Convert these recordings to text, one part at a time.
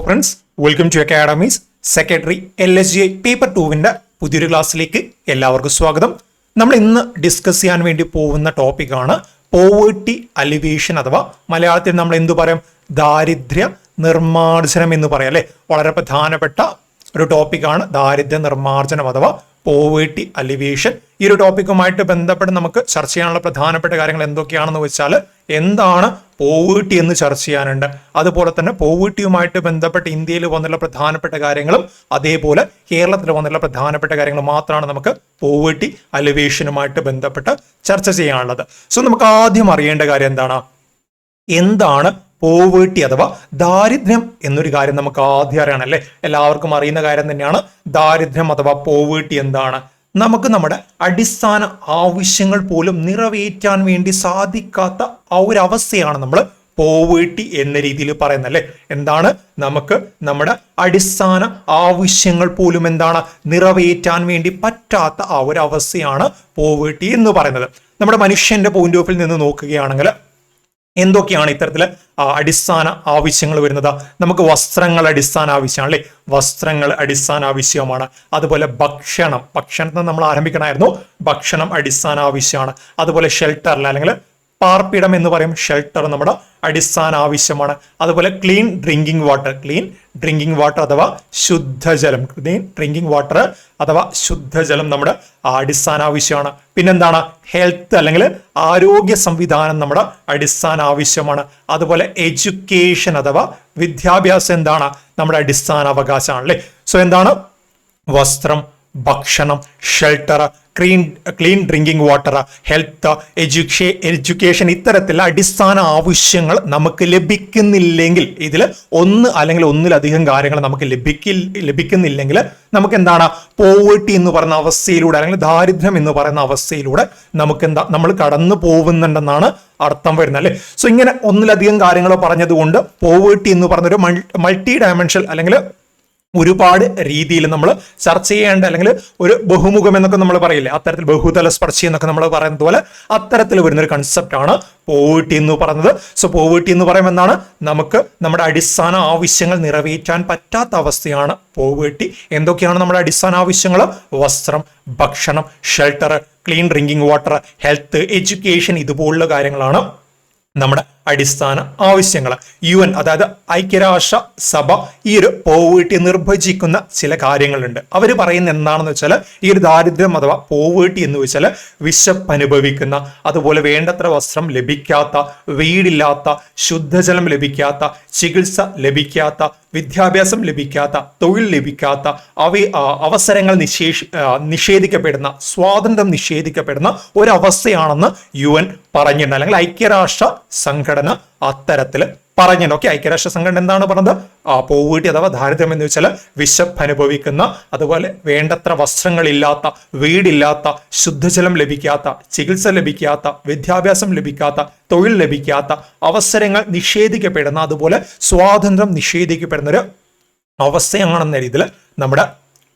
Friends, welcome to academy's secretary LSGI paper 2 പുതിയൊരു ക്ലാസ്സിലേക്ക് എല്ലാവർക്കും സ്വാഗതം. നമ്മൾ ഇന്ന് ഡിസ്കസ് ചെയ്യാൻ വേണ്ടി പോകുന്ന ടോപ്പിക്കാണ് പോവേർട്ടി അലിവേഷൻ അഥവാ മലയാളത്തിൽ നമ്മൾ എന്തു പറയാം, ദാരിദ്ര്യ നിർമ്മാർജ്ജനം എന്ന് പറയാം അല്ലെ. വളരെ പ്രധാനപ്പെട്ട ഒരു ടോപ്പിക്കാണ് ദാരിദ്ര്യ നിർമ്മാർജ്ജനം അഥവാ പോവേർട്ടി അലിവേഷൻ. ഈ ഒരു ടോപ്പിക്കുമായിട്ട് ബന്ധപ്പെട്ട് നമുക്ക് ചർച്ച ചെയ്യാനുള്ള പ്രധാനപ്പെട്ട കാര്യങ്ങൾ എന്തൊക്കെയാണെന്ന് വെച്ചാൽ, എന്താണ് പോവേർട്ടി എന്ന് ചർച്ച ചെയ്യാനുണ്ട്. അതുപോലെ തന്നെ പോവേർട്ടിയുമായിട്ട് ബന്ധപ്പെട്ട് ഇന്ത്യയിൽ വന്നുള്ള പ്രധാനപ്പെട്ട കാര്യങ്ങളും അതേപോലെ കേരളത്തിൽ വന്നുള്ള പ്രധാനപ്പെട്ട കാര്യങ്ങളും മാത്രമാണ് നമുക്ക് പോവേർട്ടി അലിവേഷനുമായിട്ട് ബന്ധപ്പെട്ട് ചർച്ച ചെയ്യാനുള്ളത്. സോ നമുക്ക് ആദ്യം അറിയേണ്ട കാര്യം എന്താണ് പോവേർട്ടി അഥവാ ദാരിദ്ര്യം എന്നൊരു കാര്യം നമുക്ക് ആദ്യം അറിയണം അല്ലെ. എല്ലാവർക്കും അറിയുന്ന കാര്യം തന്നെയാണ് ദാരിദ്ര്യം അഥവാ പോവേർട്ടി എന്താണ്. നമുക്ക് നമ്മുടെ അടിസ്ഥാന ആവശ്യങ്ങൾ പോലും നിറവേറ്റാൻ വേണ്ടി സാധിക്കാത്ത ആ ഒരു അവസ്ഥയാണ് നമ്മൾ പോവേർട്ടി എന്ന രീതിയിൽ പറയുന്നത് അല്ലെ. എന്താണ്, നമുക്ക് നമ്മുടെ അടിസ്ഥാന ആവശ്യങ്ങൾ പോലും നിറവേറ്റാൻ വേണ്ടി പറ്റാത്ത ആ ഒരു അവസ്ഥയാണ് പോവേർട്ടി എന്ന് പറയുന്നത്. നമ്മുടെ മനുഷ്യന്റെ പോയിന്റ് ഓഫ് വ്യൂ നിന്ന് നോക്കുകയാണെങ്കിൽ എന്തൊക്കെയാണ് ഇത്തരത്തില് അടിസ്ഥാന ആവശ്യങ്ങൾ വരുന്നത്? നമുക്ക് വസ്ത്രങ്ങൾ അടിസ്ഥാന ആവശ്യമാണ് അല്ലെ. വസ്ത്രങ്ങൾ അടിസ്ഥാന ആവശ്യമാണ്. അതുപോലെ ഭക്ഷണത്തിന് നമ്മൾ ആരംഭിക്കണമായിരുന്നു. ഭക്ഷണം അടിസ്ഥാന ആവശ്യമാണ്. അതുപോലെ ഷെൽട്ടർ അല്ലെങ്കിൽ പാർപ്പിടം എന്ന് പറയും, ഷെൽട്ടർ നമ്മുടെ അടിസ്ഥാന ആവശ്യമാണ്. അതുപോലെ ക്ലീൻ ഡ്രിങ്കിങ് വാട്ടർ അഥവാ ശുദ്ധജലം, ക്ലീൻ ഡ്രിങ്കിങ് വാട്ടർ അഥവാ ശുദ്ധജലം നമ്മുടെ അടിസ്ഥാന ആവശ്യമാണ്. പിന്നെന്താണ്, ഹെൽത്ത് അല്ലെങ്കിൽ ആരോഗ്യ സംവിധാനം നമ്മുടെ അടിസ്ഥാന ആവശ്യമാണ്. അതുപോലെ എഡ്യൂക്കേഷൻ അഥവാ വിദ്യാഭ്യാസം നമ്മുടെ അടിസ്ഥാന അവകാശമാണ് അല്ലെ. സോ വസ്ത്രം, ഭക്ഷണം, shelter, clean drinking water, health, education, ഇത്തരത്തിലുള്ള അടിസ്ഥാന ആവശ്യങ്ങൾ നമുക്ക് ലഭിക്കുന്നില്ലെങ്കിൽ, ഇതിൽ ഒന്ന് അല്ലെങ്കിൽ ഒന്നിലധികം കാര്യങ്ങൾ നമുക്ക് ലഭിക്കുന്നില്ലെങ്കിൽ നമുക്ക് പോവേർട്ടി എന്ന് പറയുന്ന അവസ്ഥയിലൂടെ അല്ലെങ്കിൽ ദാരിദ്ര്യം എന്ന് പറയുന്ന അവസ്ഥയിലൂടെ നമ്മൾ കടന്നു പോകുന്നുണ്ടെന്നാണ് അർത്ഥം വരുന്നത് അല്ലെ. സോ ഇങ്ങനെ ഒന്നിലധികം കാര്യങ്ങൾ പറഞ്ഞതുകൊണ്ട് പോവേർട്ടി എന്ന് പറഞ്ഞൊരു മൾട്ടി ഡയമെൻഷൻ അല്ലെങ്കിൽ ഒരുപാട് രീതിയിൽ നമ്മൾ ചർച്ച ചെയ്യേണ്ട അല്ലെങ്കിൽ ഒരു ബഹുമുഖം എന്നൊക്കെ നമ്മൾ പറയില്ലേ, അത്തരത്തിൽ ബഹുതല സ്പർശി എന്നൊക്കെ നമ്മൾ പറയുന്നത് പോലെ അത്തരത്തിൽ വരുന്ന ഒരു കൺസെപ്റ്റ് ആണ് പോവേർട്ടി എന്ന് പറയുന്നത്. സോ പോവേർട്ടി എന്ന് പറയുമ്പോൾ നമുക്ക് നമ്മുടെ അടിസ്ഥാന ആവശ്യങ്ങൾ നിറവേറ്റാൻ പറ്റാത്ത അവസ്ഥയാണ് പോവേർട്ടി. എന്തൊക്കെയാണ് നമ്മുടെ അടിസ്ഥാന ആവശ്യങ്ങൾ? വസ്ത്രം, ഭക്ഷണം, shelter, clean drinking water, health, education, ഇതുപോലുള്ള കാര്യങ്ങളാണ് നമ്മുടെ അടിസ്ഥാന ആവശ്യങ്ങൾ. UN അതായത് ഐക്യരാഷ്ട്ര സഭ ഈ ഒരു പോവേർട്ടി നിർവചിക്കുന്ന ചില കാര്യങ്ങളുണ്ട്. അവർ പറയുന്ന എന്താണെന്ന് വെച്ചാൽ, ഈ ഒരു ദാരിദ്ര്യം അഥവാ പോവേർട്ടി എന്ന് വെച്ചാൽ വിശപ്പ് അനുഭവിക്കുന്ന, അതുപോലെ വേണ്ടത്ര വസ്ത്രം ലഭിക്കാത്ത, വീടില്ലാത്ത, ശുദ്ധജലം ലഭിക്കാത്ത, ചികിത്സ ലഭിക്കാത്ത, വിദ്യാഭ്യാസം ലഭിക്കാത്ത, തൊഴിൽ ലഭിക്കാത്ത, അവസരങ്ങൾ നിഷേധിക്കപ്പെടുന്ന, സ്വാതന്ത്ര്യം നിഷേധിക്കപ്പെടുന്ന ഒരവസ്ഥയാണെന്ന് UN പറഞ്ഞിട്ടുണ്ട്, അല്ലെങ്കിൽ ഐക്യരാഷ്ട്ര സംഘടന അത്തരത്തിൽ പറഞ്ഞു. ഓക്കെ, ഐക്യരാഷ്ട്ര സംഘടന എന്താണ് പറഞ്ഞത്? പോവേർട്ടി അഥവാ ദാരിദ്ര്യം എന്ന് വെച്ചാൽ വിശപ്പ് അനുഭവിക്കുന്ന, അതുപോലെ വേണ്ടത്ര വസ്ത്രങ്ങളില്ലാത്ത, വീടില്ലാത്ത, ശുദ്ധജലം ലഭിക്കാത്ത, ചികിത്സ ലഭിക്കാത്ത, വിദ്യാഭ്യാസം ലഭിക്കാത്ത, തൊഴിൽ ലഭിക്കാത്ത, അവസരങ്ങൾ നിഷേധിക്കപ്പെടുന്ന, അതുപോലെ സ്വാതന്ത്ര്യം നിഷേധിക്കപ്പെടുന്ന ഒരു അവസ്ഥയാണെന്ന രീതിയിൽ നമ്മുടെ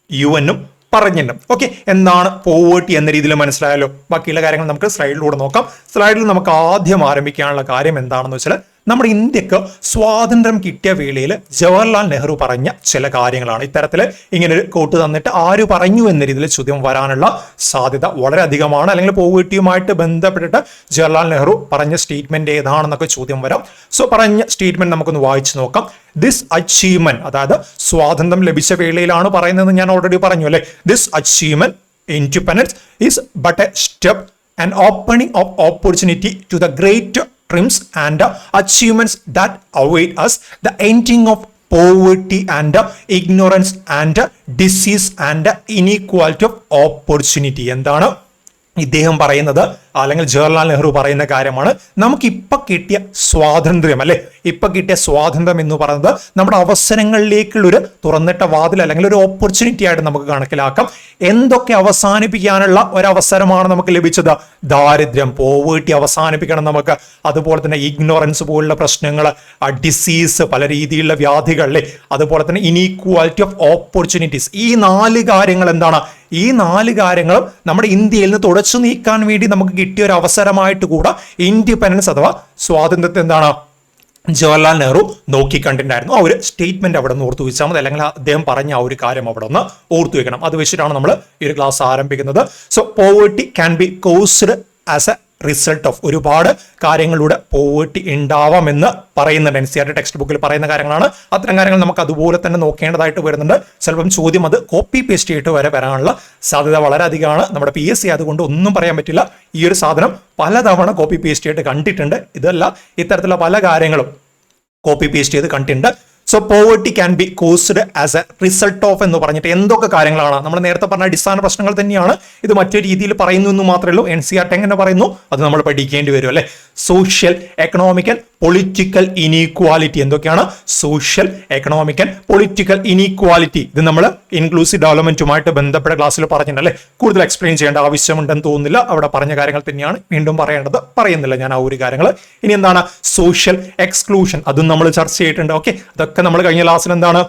UN പറഞ്ഞിട്ടുണ്ട്. ഓക്കെ, എന്താണ് പോവേർട്ടി എന്ന രീതിയിൽ മനസ്സിലായല്ലോ. ബാക്കിയുള്ള കാര്യങ്ങൾ നമുക്ക് സ്ലൈഡിലൂടെ നോക്കാം. സ്ലൈഡിൽ നമുക്ക് ആദ്യം ആരംഭിക്കാനുള്ള കാര്യം എന്താണെന്ന് വെച്ചാൽ, നമ്മുടെ ഇന്ത്യക്ക് സ്വാതന്ത്ര്യം കിട്ടിയ വേളയിൽ ജവഹർലാൽ നെഹ്റു പറഞ്ഞ ചില കാര്യങ്ങളാണ്. ഇത്തരത്തിൽ ഇങ്ങനെ ഒരു കോട്ട് തന്നിട്ട് ആര് പറഞ്ഞു എന്ന രീതിയിൽ ചോദ്യം വരാനുള്ള സാധ്യത വളരെ അധികമാണ്. അല്ലെങ്കിൽ പോവേർട്ടിയുമായിട്ട് ബന്ധപ്പെട്ടിട്ട് ജവഹർലാൽ നെഹ്റു പറഞ്ഞ സ്റ്റേറ്റ്മെന്റ് ഏതാണെന്നൊക്കെ ചോദ്യം വരാം. സോ പറഞ്ഞ സ്റ്റേറ്റ്മെന്റ് നമുക്കൊന്ന് വായിച്ചു നോക്കാം. ദിസ് അച്ചീവ്മെന്റ്, അതായത് സ്വാതന്ത്ര്യം ലഭിച്ച വേളയിലാണ് പറയുന്നത്, ഞാൻ ഓൾറെഡി പറഞ്ഞു അല്ലെ. This achievement, independence, is but a step and opening of opportunity to the great dreams and achievements that await us, the ending of poverty and ignorance and disease and inequality of opportunity. എന്താണ് ഇദ്ദേഹം പറയുന്നത്, അല്ലെങ്കിൽ ജവഹർലാൽ നെഹ്റു പറയുന്ന കാര്യമാണ്, നമുക്ക് ഇപ്പൊ കിട്ടിയ സ്വാതന്ത്ര്യം അല്ലെ, ഇപ്പൊ കിട്ടിയ സ്വാതന്ത്ര്യം എന്ന് പറയുന്നത് നമ്മുടെ അവസരങ്ങളിലേക്കുള്ളൊരു തുറന്നിട്ട വാതിൽ അല്ലെങ്കിൽ ഒരു ഓപ്പർച്യൂണിറ്റി ആയിട്ട് നമുക്ക് കണക്കിലാക്കാം. എന്തൊക്കെ അവസാനിപ്പിക്കാനുള്ള ഒരവസരമാണ് നമുക്ക് ലഭിച്ചത്? ദാരിദ്ര്യം, പോവേർട്ടി അവസാനിപ്പിക്കണം നമുക്ക്. അതുപോലെ തന്നെ ഇഗ്നോറൻസ് പോലുള്ള പ്രശ്നങ്ങൾ, ഡിസീസ്, പല രീതിയിലുള്ള വ്യാധികൾ അല്ലെ, അതുപോലെ തന്നെ ഇനീക്വാലിറ്റി ഓഫ് ഓപ്പർച്യൂണിറ്റീസ്. ഈ 4 കാര്യങ്ങൾ ഈ 4 കാര്യങ്ങളും നമ്മുടെ ഇന്ത്യയിൽ നിന്ന് തുടച്ചു നീക്കാൻ വേണ്ടി നമുക്ക് കിട്ടിയ ഒരു അവസരമായിട്ട് കൂടെ ഇൻഡിപെൻഡൻസ് അഥവാ സ്വാതന്ത്ര്യത്തെ ജവഹർലാൽ നെഹ്റു നോക്കിക്കണ്ടിട്ടുണ്ടായിരുന്നു. ആ ഒരു സ്റ്റേറ്റ്മെന്റ് അവിടെ നിന്ന് ഓർത്തു വെച്ചാൽ മതി, അല്ലെങ്കിൽ അദ്ദേഹം പറഞ്ഞ ആ ഒരു കാര്യം അവിടെ ഒന്ന് ഓർത്തു വെക്കണം. അത് വെച്ചിട്ടാണ് നമ്മൾ ഈ ഒരു ക്ലാസ് ആരംഭിക്കുന്നത്. So poverty can be caused as A result of, ഒരുപാട് കാര്യങ്ങളുടെ പോവേർട്ടി ഉണ്ടാവാമെന്ന് പറയുന്നുണ്ട്. NCERT ടെക്സ്റ്റ് ബുക്കിൽ പറയുന്ന കാര്യങ്ങളാണ്. അത്തരം കാര്യങ്ങൾ നമുക്ക് അതുപോലെ തന്നെ നോക്കേണ്ടതായിട്ട് വരുന്നുണ്ട്. ചിലപ്പം ചോദ്യം അത് കോപ്പി പേസ്റ്റ് ചെയ്തിട്ട് വരാനുള്ള സാധ്യത വളരെ അധികമാണ്. നമ്മുടെ PSC അതുകൊണ്ട് ഒന്നും പറയാൻ പറ്റില്ല. ഈ ഒരു സാധനം പലതവണ കോപ്പി പേസ്റ്റ് ചെയ്തിട്ട് കണ്ടിട്ടുണ്ട്. ഇതല്ല, ഇത്തരത്തിലുള്ള പല കാര്യങ്ങളും കോപ്പി പേസ്റ്റ് ചെയ്ത് കണ്ടിട്ടുണ്ട്. So poverty can be caused as A result of എന്ന് പറഞ്ഞിട്ട് എന്തൊക്കെ കാര്യങ്ങളാണ് നമ്മൾ നേരത്തെ പറഞ്ഞ അടിസ്ഥാന പ്രശ്നങ്ങൾ തന്നെയാണ്. ഇത് മറ്റൊരു രീതിയിൽ പറയുന്നു എന്ന് മാത്രമേ ഉള്ളൂ. NCERT എങ്ങനെ പറയുന്നു അത് നമ്മൾ പഠിക്കേണ്ടി വരും അല്ലെ. Social, economical, political inequality. എന്തൊക്കെയാണ്? Social, economical, political inequality. ഇത് നമ്മൾ ഇൻക്ലൂസീവ് ഡെവലപ്മെന്റുമായിട്ട് ബന്ധപ്പെട്ട ക്ലാസ്സിൽ പറഞ്ഞിട്ടുണ്ട് അല്ലെ. കൂടുതൽ എക്സ്പ്ലെയിൻ ചെയ്യേണ്ട ആവശ്യമുണ്ടെന്ന് തോന്നുന്നില്ല. അവിടെ പറഞ്ഞ കാര്യങ്ങൾ തന്നെയാണ് വീണ്ടും പറയുന്നില്ല ഞാൻ ആ ഒരു കാര്യങ്ങൾ. ഇനി എന്താണ്? Social exclusion. അതും നമ്മൾ ചർച്ച ചെയ്തിട്ടുണ്ട്. ഓക്കെ, അതൊക്കെ നമ്മൾ കഴിഞ്ഞ ക്ലാസ്സിൽ എന്താണ്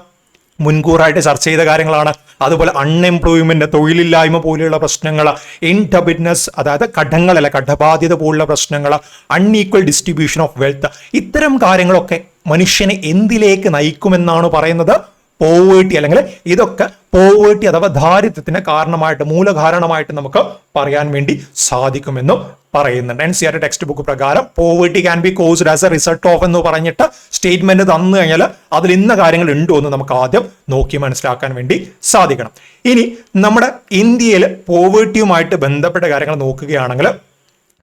മുൻകൂറായിട്ട് ചർച്ച ചെയ്ത കാര്യങ്ങളാണ്. അതുപോലെ അൺഎംപ്ലോയ്മെന്റ്, തൊഴിലില്ലായ്മ പോലെയുള്ള പ്രശ്നങ്ങൾ, ഇൻഡബിറ്റ്നസ് അതായത് കടങ്ങളല്ല കടബാധ്യത പോലുള്ള പ്രശ്നങ്ങൾ, അൺഈക്വൽ ഡിസ്ട്രിബ്യൂഷൻ ഓഫ് വെൽത്ത്, ഇത്തരം കാര്യങ്ങളൊക്കെ മനുഷ്യനെ എന്തിലേക്ക് നയിക്കുമെന്നാണ് പറയുന്നത്? പോവേർട്ടി. അല്ലെങ്കിൽ ഇതൊക്കെ പോവേർട്ടി അഥവാ ദാരിദ്ര്യത്തിന് കാരണമായിട്ട്, മൂലകാരണമായിട്ട് നമുക്ക് പറയാൻ വേണ്ടി സാധിക്കുമെന്നും പറയുന്നുണ്ട്. NCERT ടെക്സ്റ്റ് ബുക്ക് പ്രകാരം poverty can be caused as A result of എന്ന് പറഞ്ഞിട്ട് സ്റ്റേറ്റ്മെന്റ് തന്നു കഴിഞ്ഞാൽ അതിൽ ഇന്ന കാര്യങ്ങൾ ഉണ്ടോ എന്ന് നമുക്ക് ആദ്യം നോക്കി മനസ്സിലാക്കാൻ വേണ്ടി സാധിക്കണം. ഇനി നമ്മുടെ ഇന്ത്യയിൽ പോവേർട്ടിയുമായിട്ട് ബന്ധപ്പെട്ട കാര്യങ്ങൾ നോക്കുകയാണെങ്കിൽ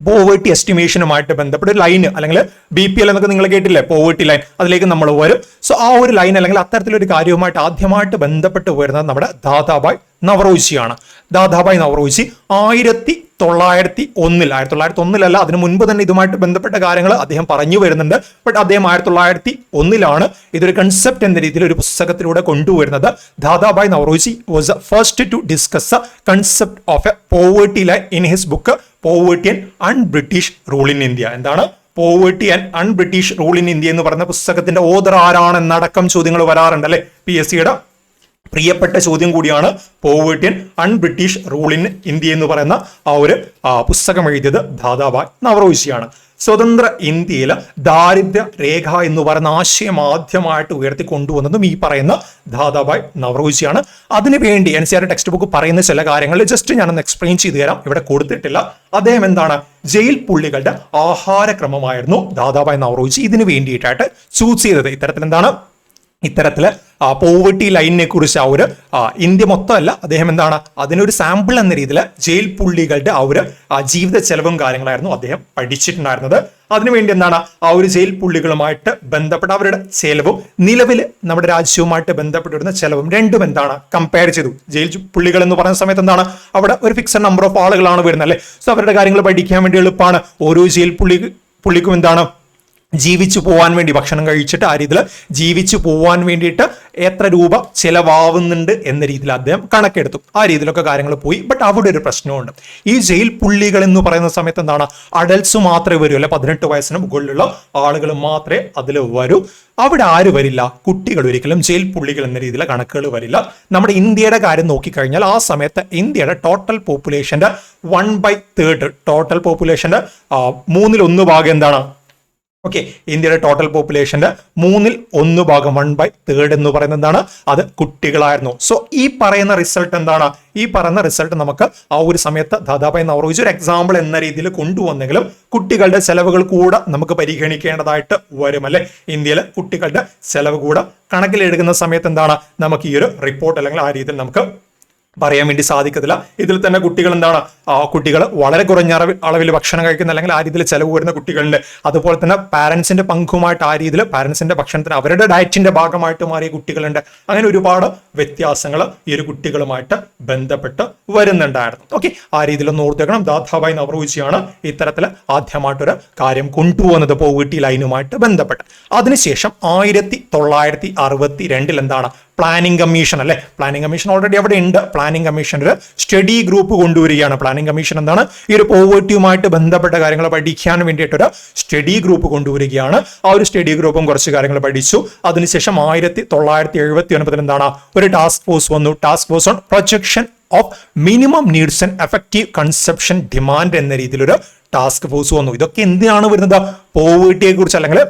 പോവേർട്ടി എസ്റ്റിമേഷനുമായിട്ട് ബന്ധപ്പെട്ട ഒരു ലൈൻ അല്ലെങ്കിൽ BPL എന്നൊക്കെ നിങ്ങൾ കേട്ടില്ലേ, പോവേർട്ടി ലൈൻ, അതിലേക്ക് നമ്മൾ വരും. സോ ആ ഒരു ലൈൻ അല്ലെങ്കിൽ അത്തരത്തിലൊരു കാര്യവുമായിട്ട് ആദ്യമായിട്ട് ബന്ധപ്പെട്ട് വരുന്നത് നമ്മുടെ ദാദാഭായ് നവറോജിയാണ്. ദാദാഭായ് നവറോജി 1901 അതിനു മുൻപ് തന്നെ ഇതുമായിട്ട് ബന്ധപ്പെട്ട കാര്യങ്ങൾ അദ്ദേഹം പറഞ്ഞു വരുന്നുണ്ട്. ബട്ട് അദ്ദേഹം 1901 ഇതൊരു കൺസെപ്റ്റ് എന്ന രീതിയിൽ ഒരു പുസ്തകത്തിലൂടെ കൊണ്ടുവരുന്നത്. Dadabhai Naoroji was first to discuss a concept of a poverty line in his book poverty and unBritish rule in India. എന്താണ് poverty and unBritish rule in India എന്ന് പറയുന്ന പുസ്തകത്തിന്റെ ഓതർ ആരാണെന്നടക്കം ചോദ്യങ്ങൾ വരാറുണ്ട് അല്ലെ. PSCയുടെ പ്രിയപ്പെട്ട ചോദ്യം കൂടിയാണ് poverty and unBritish rule in India എന്ന് പറയുന്ന ആ ഒരു പുസ്തകം എഴുതിയത് ദാദാഭായ് നവറോജിയാണ്. സ്വതന്ത്ര ഇന്ത്യയിൽ ദാരിദ്ര്യ രേഖ എന്ന് പറയുന്ന ആശയം ആദ്യമായിട്ട് ഉയർത്തി കൊണ്ടുവന്നതും ഈ പറയുന്ന ദാദാഭായ് നവറോജിയാണ്. അതിനുവേണ്ടി NCERT ടെക്സ്റ്റ് ബുക്ക് പറയുന്ന ചില കാര്യങ്ങൾ ജസ്റ്റ് ഞാനൊന്ന് എക്സ്പ്ലെയിൻ ചെയ്തു തരാം. ഇവിടെ കൊടുത്തിട്ടില്ല. അദ്ദേഹം എന്താണ് ജയിൽ പുള്ളികളുടെ ആഹാരക്രമമായിരുന്നു ദാദാഭായ് നവറോജി ഇതിനു വേണ്ടിയിട്ടായിട്ട് ചൂസ് ചെയ്തത്. ഇത്തരത്തില് പോവേർട്ടി ലൈനിനെ കുറിച്ച് ആ ഒരു ഇന്ത്യ മൊത്തമല്ല, അദ്ദേഹം എന്താണ് അതിനൊരു സാമ്പിൾ എന്ന രീതിയിൽ ജയിൽ പുള്ളികളുടെ ആ ഒരു ജീവിത ചെലവും കാര്യങ്ങളായിരുന്നു അദ്ദേഹം പഠിച്ചിട്ടുണ്ടായിരുന്നത്. അതിനുവേണ്ടി എന്താണ് ആ ഒരു ജയിൽ പുള്ളികളുമായിട്ട് ബന്ധപ്പെട്ട അവരുടെ ചെലവും നിലവിൽ നമ്മുടെ രാജ്യവുമായിട്ട് ബന്ധപ്പെട്ടിരുന്ന ചെലവും രണ്ടും എന്താണ് കമ്പയർ ചെയ്തു. ജയിൽ പുള്ളികൾ എന്ന് പറയുന്ന സമയത്ത് എന്താണ് അവിടെ ഒരു ഫിക്സഡ് നമ്പർ ഓഫ് ആളുകളാണ് വരുന്നത് അല്ലെ. സോ അവരുടെ കാര്യങ്ങൾ പഠിക്കാൻ വേണ്ടി എളുപ്പമാണ്. ഓരോ ജയിൽ പുള്ളിക്കും എന്താണ് ജീവിച്ചു പോവാൻ വേണ്ടി, ഭക്ഷണം കഴിച്ചിട്ട് ആ രീതിയിൽ ജീവിച്ചു പോവാൻ വേണ്ടിയിട്ട് എത്ര രൂപ ചെലവാവുന്നുണ്ട് എന്ന രീതിയിൽ അദ്ദേഹം കണക്കെടുത്തു. ആ രീതിയിലൊക്കെ കാര്യങ്ങൾ പോയി. ബട്ട് അവിടെ ഒരു പ്രശ്നമുണ്ട്. ഈ ജയിൽ പുള്ളികൾ എന്ന് പറയുന്ന സമയത്ത് എന്താണ് അഡൽട്സ് മാത്രമേ വരൂ അല്ലെ, 18 വയസ്സിന് മുകളിലുള്ള ആളുകൾ മാത്രമേ അതിൽ വരൂ. അവിടെ ആര് വരില്ല? കുട്ടികൾ ഒരിക്കലും ജയിൽ പുള്ളികൾ എന്ന രീതിയിലെ കണക്കുകൾ വരില്ല. നമ്മുടെ ഇന്ത്യയുടെ കാര്യം നോക്കിക്കഴിഞ്ഞാൽ ആ സമയത്ത് ഇന്ത്യയുടെ ടോട്ടൽ പോപ്പുലേഷന്റെ 1/3 ടോട്ടൽ പോപ്പുലേഷന്റെ 1/3 ഭാഗം എന്താണ്? ഓക്കെ, ഇന്ത്യയുടെ ടോട്ടൽ പോപ്പുലേഷന്റെ 1/3 1/3 എന്ന് പറയുന്നത് എന്താണ്? അത് കുട്ടികളായിരുന്നു. സോ ഈ പറയുന്ന റിസൾട്ട് എന്താണ്? ഈ പറയുന്ന റിസൾട്ട് നമുക്ക് ആ ഒരു സമയത്ത് ദാദാഭായ് നവറോജി ഒരു എക്സാമ്പിൾ എന്ന രീതിയിൽ കൊണ്ടുവന്നെങ്കിലും കുട്ടികളുടെ ചെലവുകൾ കൂടെ നമുക്ക് പരിഗണിക്കേണ്ടതായിട്ട് വരും അല്ലെ. ഇന്ത്യയിലെ കുട്ടികളുടെ ചെലവ് കൂടെ കണക്കിലെടുക്കുന്ന സമയത്ത് എന്താണ് നമുക്ക് ഈ ഒരു റിപ്പോർട്ട് അല്ലെങ്കിൽ ആ രീതിയിൽ നമുക്ക് പറയാൻ വേണ്ടി സാധിക്കത്തില്ല. ഇതിൽ തന്നെ കുട്ടികൾ എന്താണ് കുട്ടികൾ വളരെ കുറഞ്ഞ അളവിൽ ഭക്ഷണം കഴിക്കുന്ന അല്ലെങ്കിൽ ആ രീതിയിൽ ചെലവ് വരുന്ന കുട്ടികളുണ്ട്. അതുപോലെ തന്നെ പാരന്റ്സിന്റെ പങ്കുമായിട്ട് ആ രീതിയിൽ പാരന്റ്സിന്റെ ഭക്ഷണത്തിന് അവരുടെ ഡയറ്റിന്റെ ഭാഗമായിട്ട് മാറിയ കുട്ടികളുണ്ട്. അങ്ങനെ ഒരുപാട് വ്യത്യാസങ്ങൾ ഈ ഒരു കുട്ടികളുമായിട്ട് ബന്ധപ്പെട്ട് വരുന്നുണ്ടായിരുന്നു. ഓക്കെ, ആ രീതിയിലൊന്ന് ഓർത്തേക്കണം. ദാദാഭായ് നവറോജിയാണ് ഇത്തരത്തിൽ ആദ്യമായിട്ടൊരു കാര്യം കൊണ്ടുപോകുന്നത് പോവേർട്ടി ലൈനുമായിട്ട് ബന്ധപ്പെട്ട്. അതിനുശേഷം 1962 എന്താണ് പ്ലാനിംഗ് കമ്മീഷൻ അല്ലെ. പ്ലാനിംഗ് കമ്മീഷൻ ഓൾറെഡി അവിടെ ഉണ്ട്. പ്ലാനിംഗ് കമ്മീഷൻ ഒരു സ്റ്റഡി ഗ്രൂപ്പ് കൊണ്ടുവരികയാണ്. പ്ലാനിംഗ് കമ്മീഷൻ എന്താണ് ഈ ഒരു പോവേർട്ടിയുമായിട്ട് ബന്ധപ്പെട്ട കാര്യങ്ങൾ പഠിക്കാൻ വേണ്ടിയിട്ടൊരു സ്റ്റഡി ഗ്രൂപ്പ് കൊണ്ടുവരികയാണ്. ആ ഒരു സ്റ്റഡി ഗ്രൂപ്പും കുറച്ച് കാര്യങ്ങൾ പഠിച്ചു. അതിനുശേഷം 1979 എന്താണ് ഒരു ടാസ്ക് ഫോഴ്സ് വന്നു. Task force on projection of minimum needs and effective consumption demand എന്ന രീതിയിലൊരു ടാസ്ക് ഫോഴ്സ് വന്നു. ഇതൊക്കെ എന്തിനാണ് വരുന്നത്? പോവേർട്ടിയെ കുറിച്ച് അല്ലെങ്കിൽ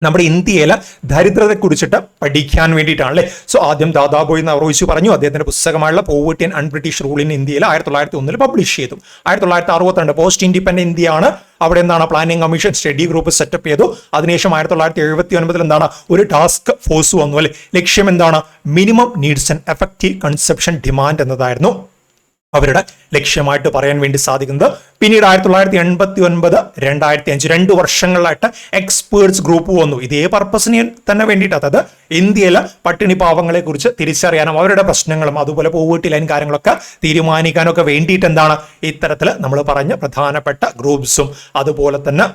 നമ്മുടെ ഇന്ത്യയിലെ ദരിദ്രതയെ കുറിച്ചിട്ട് പഠിക്കാൻ വേണ്ടിയിട്ടാണ് അല്ലേ. സോ ആദ്യം ദാദാബോയ് നവറോജി പറഞ്ഞു, അദ്ദേഹത്തിന്റെ പുസ്തകമായുള്ള poverty and unBritish rule in ഇന്ത്യയിൽ 1901 പബ്ലിഷ് ചെയ്തു. 1962 പോസ്റ്റ് ഇൻഡിപെൻഡന്റ് ഇന്ത്യയാണ്. അവിടെ എന്താണ് planning commission study group setup ചെയ്തു. അതിനുശേഷം 1979 എന്താണ് ഒരു ടാസ്ക് ഫോഴ്സ് വന്നു അല്ലെ. ലക്ഷ്യം എന്താണ്? Minimum needs and effective consumption demand എന്നതായിരുന്നു അവരുടെ ലക്ഷ്യമായിട്ട് പറയാൻ വേണ്ടി സാധിക്കുന്നത്. പിന്നീട് 1989 2005 2 വർഷങ്ങളിലായിട്ട് എക്സ്പേർട്സ് ഗ്രൂപ്പ് വന്നു. ഇതേ പർപ്പസിന് തന്നെ വേണ്ടിയിട്ട്, അതായത് ഇന്ത്യയിലെ പട്ടിണി പാവങ്ങളെ കുറിച്ച് തിരിച്ചറിയാനും അവരുടെ പ്രശ്നങ്ങളും അതുപോലെ പോവർട്ടി ലൈൻ കാര്യങ്ങളൊക്കെ തീരുമാനിക്കാനൊക്കെ വേണ്ടിയിട്ട് എന്താണ് ഇത്തരത്തിൽ നമ്മൾ പറഞ്ഞ പ്രധാനപ്പെട്ട ഗ്രൂപ്പ്സും അതുപോലെ തന്നെ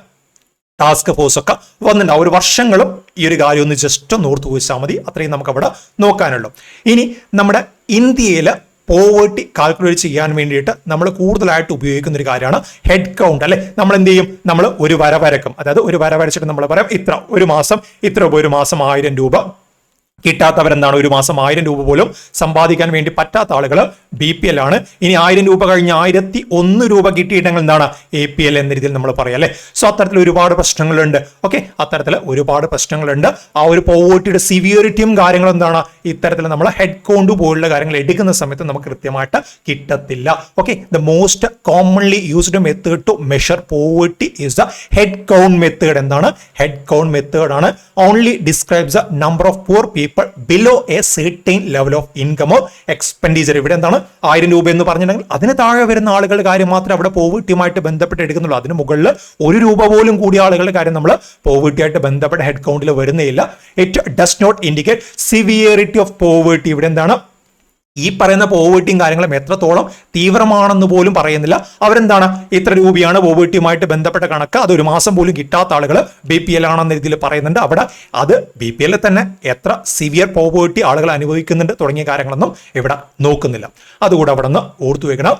ടാസ്ക് ഫോഴ്സ് ഒക്കെ വന്നിട്ടുണ്ട്. ഒരു വർഷങ്ങളും ഈ ഒരു കാര്യം ഒന്ന് ജസ്റ്റ് ഒന്ന് ഓർത്തു വെച്ചാൽ മതി. അത്രയും നമുക്ക് അവിടെ നോക്കാനുള്ളൂ. ഇനി നമ്മുടെ ഇന്ത്യയിൽ പോവർട്ടി കാൽക്കുലേറ്റ് ചെയ്യാൻ വേണ്ടിയിട്ട് നമ്മൾ കൂടുതലായിട്ട് ഉപയോഗിക്കുന്ന ഒരു കാര്യമാണ് ഹെഡ് കൗണ്ട് അല്ലെ. നമ്മൾ എന്ത് ചെയ്യും? നമ്മൾ ഒരു വര വരക്കും. അതായത് ഒരു വര വരച്ചിട്ട് നമ്മൾ പറയാം ഇത്ര ഒരു മാസം 1000 രൂപ കിട്ടാത്തവരെന്താണ് ഒരു മാസം 1000 രൂപ പോലും സമ്പാദിക്കാൻ വേണ്ടി പറ്റാത്ത ആളുകൾ BPL ആണ്. ഇനി 1000 രൂപ കഴിഞ്ഞ് 1001 രൂപ കിട്ടിയിട്ടെങ്കിൽ എന്താണ് APL എന്ന രീതിയിൽ നമ്മൾ പറയാം അല്ലെ. സോ അത്തരത്തിൽ ഒരുപാട് പ്രശ്നങ്ങളുണ്ട്. ഓക്കെ, അത്തരത്തിൽ ഒരുപാട് പ്രശ്നങ്ങളുണ്ട്. ആ ഒരു പോവർട്ടിയുടെ സിവിയറിറ്റിയും കാര്യങ്ങളും എന്താണ് ഇത്തരത്തിൽ നമ്മൾ ഹെഡ് കൗണ്ട് പോലുള്ള കാര്യങ്ങൾ എടുക്കുന്ന സമയത്ത് നമുക്ക് കൃത്യമായിട്ട് കിട്ടത്തില്ല. Okay, the most commonly used method to measure poverty is the head count method. എന്താണ് ഹെഡ് കൗണ്ട് മെത്തേഡ് ആണ്. Only describes the number of poor people below a certain level of income or expenditure. ഇവിടെ എന്താണ് 1000 രൂപ എന്ന് പറഞ്ഞിട്ടുണ്ടെങ്കിൽ അതിന് താഴെ വരുന്ന ആളുകളുടെ കാര്യം മാത്രമേ അവിടെ പോവർട്ടിയുമായിട്ട് ബന്ധപ്പെട്ട് എടുക്കുന്നുള്ളൂ. അതിന് മുകളിൽ 1 രൂപ പോലും കൂടിയ ആളുകളുടെ കാര്യം നമ്മൾ പോവർട്ടിയായിട്ട് ബന്ധപ്പെട്ട ഹെഡ് കൗണ്ടിൽ വരുന്നേയില്ല. It does not indicate severity of poverty. ഇവിടെ എന്താണ് ഈ പറയുന്ന പോവർട്ടിയും കാര്യങ്ങളും എത്രത്തോളം തീവ്രമാണെന്ന് പോലും പറയുന്നില്ല. അവരെന്താണ് ഇത്ര രൂപയാണ് പോവർട്ടിയുമായിട്ട് ബന്ധപ്പെട്ട കണക്ക്, അതൊരു മാസം പോലും കിട്ടാത്ത ആളുകൾ BPL ആണെന്ന രീതിയിൽ പറയുന്നുണ്ട്. അവിടെ അത് BPL തന്നെ എത്ര സിവിയർ പോവർട്ടി ആളുകൾ അനുഭവിക്കുന്നുണ്ട് തുടങ്ങിയ കാര്യങ്ങളൊന്നും ഇവിടെ നോക്കുന്നില്ല. അതുകൂടെ അവിടെ നിന്ന് ഓർത്തു വെക്കണം.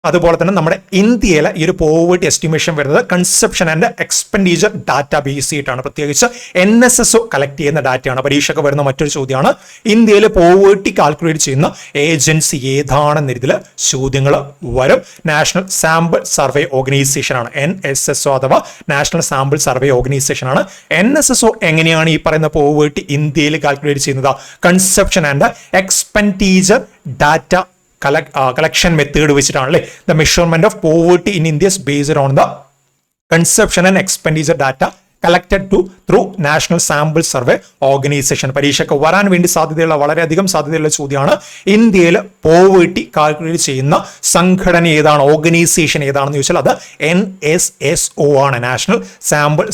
അതുപോലെ തന്നെ നമ്മുടെ ഇന്ത്യയിലെ ഈ ഒരു പോവർട്ടി എസ്റ്റിമേഷൻ വരുന്നത് conception and expenditure data base ചെയ്തിട്ടാണ്. പ്രത്യേകിച്ച് NSSO കളക്ട് ചെയ്യുന്ന ഡാറ്റയാണ്. പരീക്ഷയ്ക്ക് വരുന്ന മറ്റൊരു ചോദ്യമാണ് ഇന്ത്യയിൽ പോവർട്ടി കാൽക്കുലേറ്റ് ചെയ്യുന്ന ഏജൻസി ഏതാണെന്ന രീതിയിൽ ചോദ്യങ്ങൾ വരും. നാഷണൽ സാമ്പിൾ സർവേ ഓർഗനൈസേഷൻ ആണ് NSSO അഥവാ നാഷണൽ സാമ്പിൾ സർവേ ഓർഗനൈസേഷൻ ആണ്. NSSO എങ്ങനെയാണ് ഈ പറയുന്ന പോവർട്ടി ഇന്ത്യയിൽ കാൽക്കുലേറ്റ് ചെയ്യുന്നത്? Conception and expenditure data collection method വെച്ചിട്ടാണ് അല്ലേ. The measurement of poverty in India is based on the consumption and expenditure data collected through National Sample Survey Organization. പരീക്ഷയ്ക്ക് വരാൻ വേണ്ടി സാധ്യതയുള്ള വളരെയധികം സാധ്യതയുള്ള ചോദ്യമാണ്. ഇന്ത്യയിൽ പോവർട്ടി കാൽക്കുലേറ്റ് ചെയ്യുന്ന സംഘടന ഏതാണ്, ഓർഗനൈസേഷൻ ഏതാണെന്ന് ചോദിച്ചാൽ അത് NSSO ആണ്, നാഷണൽ സാമ്പിൾ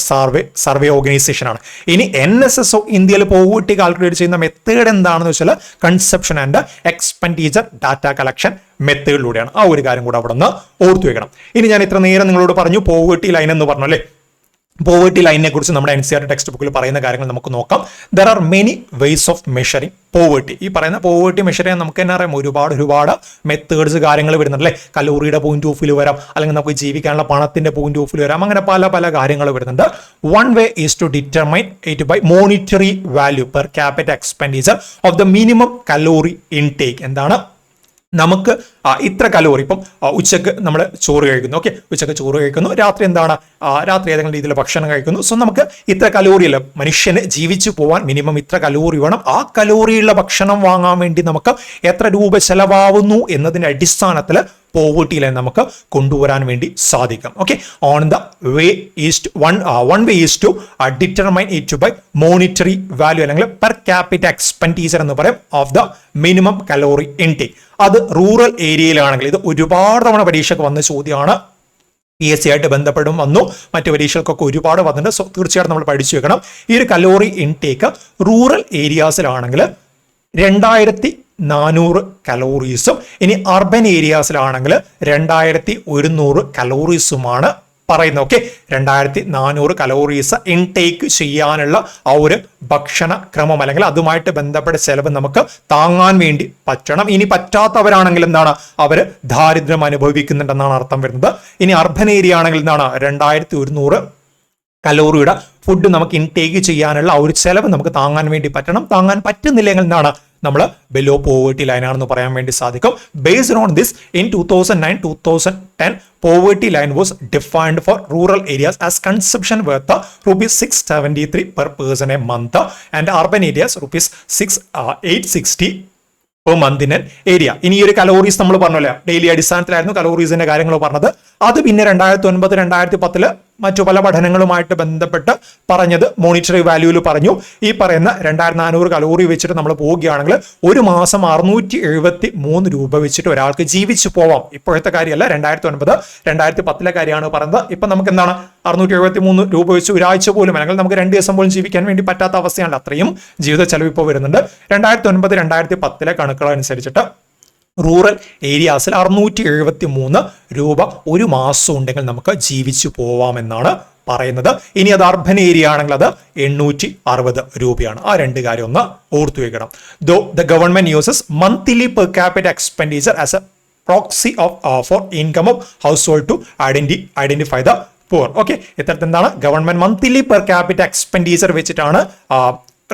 സർവേ ഓർഗനൈസേഷൻ ആണ്. ഇനി NSSO ഇന്ത്യയിൽ പോവർട്ടി കാൽക്കുലേറ്റ് ചെയ്യുന്ന മെത്തേഡ് എന്താണെന്ന് വെച്ചാൽ conception and expenditure data collection മെത്തേഡിലൂടെയാണ്. ആ ഒരു കാര്യം കൂടെ അവിടെ നിന്ന് ഓർത്തു വെക്കണം. ഇനി ഞാൻ ഇത്ര നേരം നിങ്ങളോട് പറഞ്ഞു പോവർട്ടി ലൈൻ എന്ന് പറഞ്ഞു അല്ലേ. പോവർട്ടി ലൈനിനെ കുറിച്ച് നമ്മുടെ NCERT ടെക്സ്റ്റ് ബുക്കിൽ പറയുന്ന കാര്യങ്ങൾ നമുക്ക് നോക്കാം. There are many ways of measuring poverty. ഈ പറയുന്ന പോവർട്ടി മെഷർ ചെയ്യാൻ നമുക്ക് തന്നെ അറിയാം ഒരുപാട് മെത്തേഡ്സ് കാര്യങ്ങൾ വരുന്നുണ്ട് അല്ലേ. കലോറിയുടെ പോയിന്റ് ഓഫ് വ്യൂ വരാം, അല്ലെങ്കിൽ നമുക്ക് ജീവിക്കാനുള്ള പണത്തിന്റെ പോയിന്റ് ഓഫ് വ്യൂ വരാം. അങ്ങനെ പല കാര്യങ്ങൾ വരുന്നുണ്ട്. One way is to determine it by monetary value per capital expenditure of the minimum calorie intake. എന്താണ് നമുക്ക് ഇത്ര കലോറി, ഇപ്പം ഉച്ചക്ക് നമ്മൾ ചോറ് കഴിക്കുന്നു, ഓക്കെ, ഉച്ചക്ക് ചോറ് കഴിക്കുന്നു, രാത്രി എന്താണ് രാത്രി ഏതെങ്കിലും രീതിയിൽ ഭക്ഷണം കഴിക്കുന്നു. സോ നമുക്ക് ഇത്ര കലോറിയല്ല, മനുഷ്യന് ജീവിച്ചു പോവാൻ മിനിമം ഇത്ര കലോറി വേണം. ആ കലോറിയുള്ള ഭക്ഷണം വാങ്ങാൻ വേണ്ടി നമുക്ക് എത്ര രൂപ ചെലവാകുന്നു എന്നതിന്റെ അടിസ്ഥാനത്തിൽ പോവർട്ടി ലൈൻ നമുക്ക് കൊണ്ടുവരാൻ വേണ്ടി സാധിക്കും. Okay, on the way is one way is to determine it by monetary value അല്ലെങ്കിൽ പെർ ക്യാപിറ്റൽ എക്സ്പെൻഡിച്ചർ എന്ന് പറയും of the minimum calorie intake. അത് റൂറൽ ഏരിയയിലാണെങ്കിൽ, ഇത് ഒരുപാട് തവണ പരീക്ഷയ്ക്ക് വന്ന ചോദ്യമാണ്, PSC ആയിട്ട് ബന്ധപ്പെടും വന്നു, മറ്റു പരീക്ഷകൾക്കൊക്കെ ഒരുപാട് വന്നിട്ടുണ്ട്. സോ തീർച്ചയായിട്ടും നമ്മൾ പഠിച്ചു വെക്കണം. ഈ ഒരു കലോറി ഇൻടേക്ക് റൂറൽ ഏരിയാസിലാണെങ്കിൽ 2400 കലോറീസും, ഇനി അർബൻ ഏരിയാസിലാണെങ്കിൽ 2100 കലോറീസുമാണ് പറയുന്നത്. ഓക്കെ, 2400 കലോറീസ് ഇൻടേക്ക് ചെയ്യാനുള്ള ആ ഒരു ഭക്ഷണ ക്രമം അല്ലെങ്കിൽ അതുമായിട്ട് ബന്ധപ്പെട്ട ചെലവ് നമുക്ക് താങ്ങാൻ വേണ്ടി പറ്റണം. ഇനി പറ്റാത്തവരാണെങ്കിൽ എന്താണ്, അവര് ദാരിദ്ര്യം അനുഭവിക്കുന്നുണ്ടെന്നാണ് അർത്ഥം വരുന്നത്. ഇനി അർബൻ ഏരിയ ആണെങ്കിൽ എന്താണ് 2100 കലോറിയുടെ ഫുഡ് നമുക്ക് ഇൻടേക്ക് ചെയ്യാനുള്ള ആ ഒരു ചെലവ് നമുക്ക് താങ്ങാൻ വേണ്ടി പറ്റണം. താങ്ങാൻ പറ്റുന്നില്ലെങ്കിൽ എന്താണ് നമ്മൾ ബിലോ പോവേർട്ടി ലൈൻ ആണെന്ന് പറയാൻ വേണ്ടി സാധിക്കും. Based on this in 2009-2010 poverty line was defined for rural areas as consumption worth rupees 673 per person a month and urban areas rupees 860 per month in an area. ഇനി ഈ ഒരു calories നമ്മൾ പറഞ്ഞല്ലോ, daily അടിസ്ഥാനത്തിലായിരുന്നു കലോറീസിന്റെ കാര്യങ്ങൾ പറഞ്ഞത്. അത് പിന്നെ 2009-2010 മറ്റു പല പഠനങ്ങളുമായിട്ട് ബന്ധപ്പെട്ട് പറഞ്ഞത് മോണിറ്ററി വാല്യൂവിൽ പറഞ്ഞു. ഈ പറയുന്ന 2400 കലോറി വെച്ചിട്ട് നമ്മൾ പോവുകയാണെങ്കിൽ ഒരു മാസം 673 രൂപ വെച്ചിട്ട് ഒരാൾക്ക് ജീവിച്ചു പോവാം. ഇപ്പോഴത്തെ കാര്യമല്ല, 2009-2010 കാര്യമാണ് പറയുന്നത്. ഇപ്പൊ നമുക്ക് എന്താണ് 673 രൂപ വെച്ച് ഒരാഴ്ച പോലും അല്ലെങ്കിൽ നമുക്ക് 2 ദിവസം പോലും ജീവിക്കാൻ വേണ്ടി പറ്റാത്ത അവസ്ഥയാണ്. അത്രയും ജീവിത ചെലവ് ഇപ്പോൾ വരുന്നുണ്ട്. 2009-2010 കണക്കുകൾ അനുസരിച്ചിട്ട് റൂറൽ ഏരിയാസിൽ 673 രൂപ ഒരു മാസം ഉണ്ടെങ്കിൽ നമുക്ക് ജീവിച്ചു പോവാമെന്നാണ് പറയുന്നത്. ഇനി അത് അർബൻ ഏരിയ ആണെങ്കിൽ അത് 860 രൂപയാണ്. ആ രണ്ട് കാര്യം ഒന്ന് ഓർത്തു വെക്കണം. The government uses monthly per capita expenditure as a proxy for income of household to identify the poor. Okay, ഇത്തരത്തിൽ എന്താണ് government monthly per capita expenditure വെച്ചിട്ടാണ്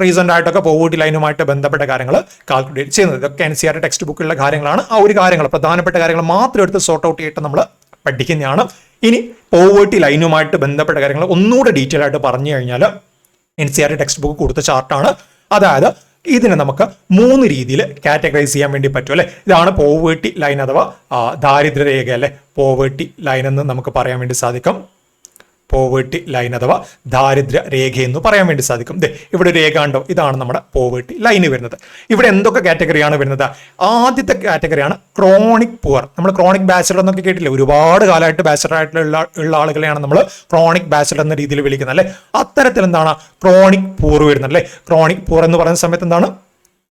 റീസെന്റ് ആയിട്ടൊക്കെ പോവേർട്ടി ലൈനുമായിട്ട് ബന്ധപ്പെട്ട കാര്യങ്ങൾ കാൽക്കുലേറ്റ് ചെയ്യുന്നത്. ഇതൊക്കെ NCERT ടെക്സ്റ്റ് ബുക്കിലുള്ള കാര്യങ്ങളാണ്. ആ ഒരു കാര്യങ്ങൾ പ്രധാനപ്പെട്ട കാര്യങ്ങൾ മാത്രം എടുത്ത് സോർട്ട് ഔട്ട് ചെയ്തിട്ട് നമ്മൾ പഠിക്കുന്നതാണ്. ഇനി പോവേർട്ടി ലൈനുമായിട്ട് ബന്ധപ്പെട്ട കാര്യങ്ങൾ ഒന്നുകൂടെ ഡീറ്റെയിൽ ആയിട്ട് പറഞ്ഞു കഴിഞ്ഞാൽ NCERT ടെക്സ്റ്റ് ബുക്ക് കൊടുത്ത ചാർട്ടാണ്. അതായത് ഇതിനെ നമുക്ക് 3 രീതിയിൽ കാറ്റഗറൈസ് ചെയ്യാൻ വേണ്ടി പറ്റും അല്ലെ. ഇതാണ് പോവേർട്ടി ലൈൻ അഥവാ ദാരിദ്ര്യരേഖ അല്ലെ. പോവേർട്ടി ലൈൻ എന്ന് നമുക്ക് പറയാൻ വേണ്ടി സാധിക്കും. പോവേർട്ടി ലൈൻ അഥവാ ദാരിദ്ര്യ രേഖ എന്ന് പറയാൻ വേണ്ടി സാധിക്കും. ഇവിടെ രേഖ ഉണ്ടോ, ഇതാണ് നമ്മുടെ പോവേർട്ടി ലൈന് വരുന്നത്. ഇവിടെ എന്തൊക്കെ കാറ്റഗറിയാണ് വരുന്നത്? ആദ്യത്തെ കാറ്റഗറിയാണ് ക്രോണിക് പുവർ. നമ്മൾ ക്രോണിക് ബാച്ചിലർ എന്നൊക്കെ കേട്ടില്ലേ, ഒരുപാട് കാലമായിട്ട് ബാച്ചിലർ ആയിട്ടുള്ള ആളുകളെയാണ് നമ്മൾ ക്രോണിക് ബാച്ചിലർ എന്ന രീതിയിൽ വിളിക്കുന്നത് അല്ലെ. അത്തരത്തിൽ എന്താണ് ക്രോണിക് പൂർ വരുന്നത് അല്ലെ. ക്രോണിക് പൂർ എന്ന് പറയുന്ന സമയത്ത് എന്താണ്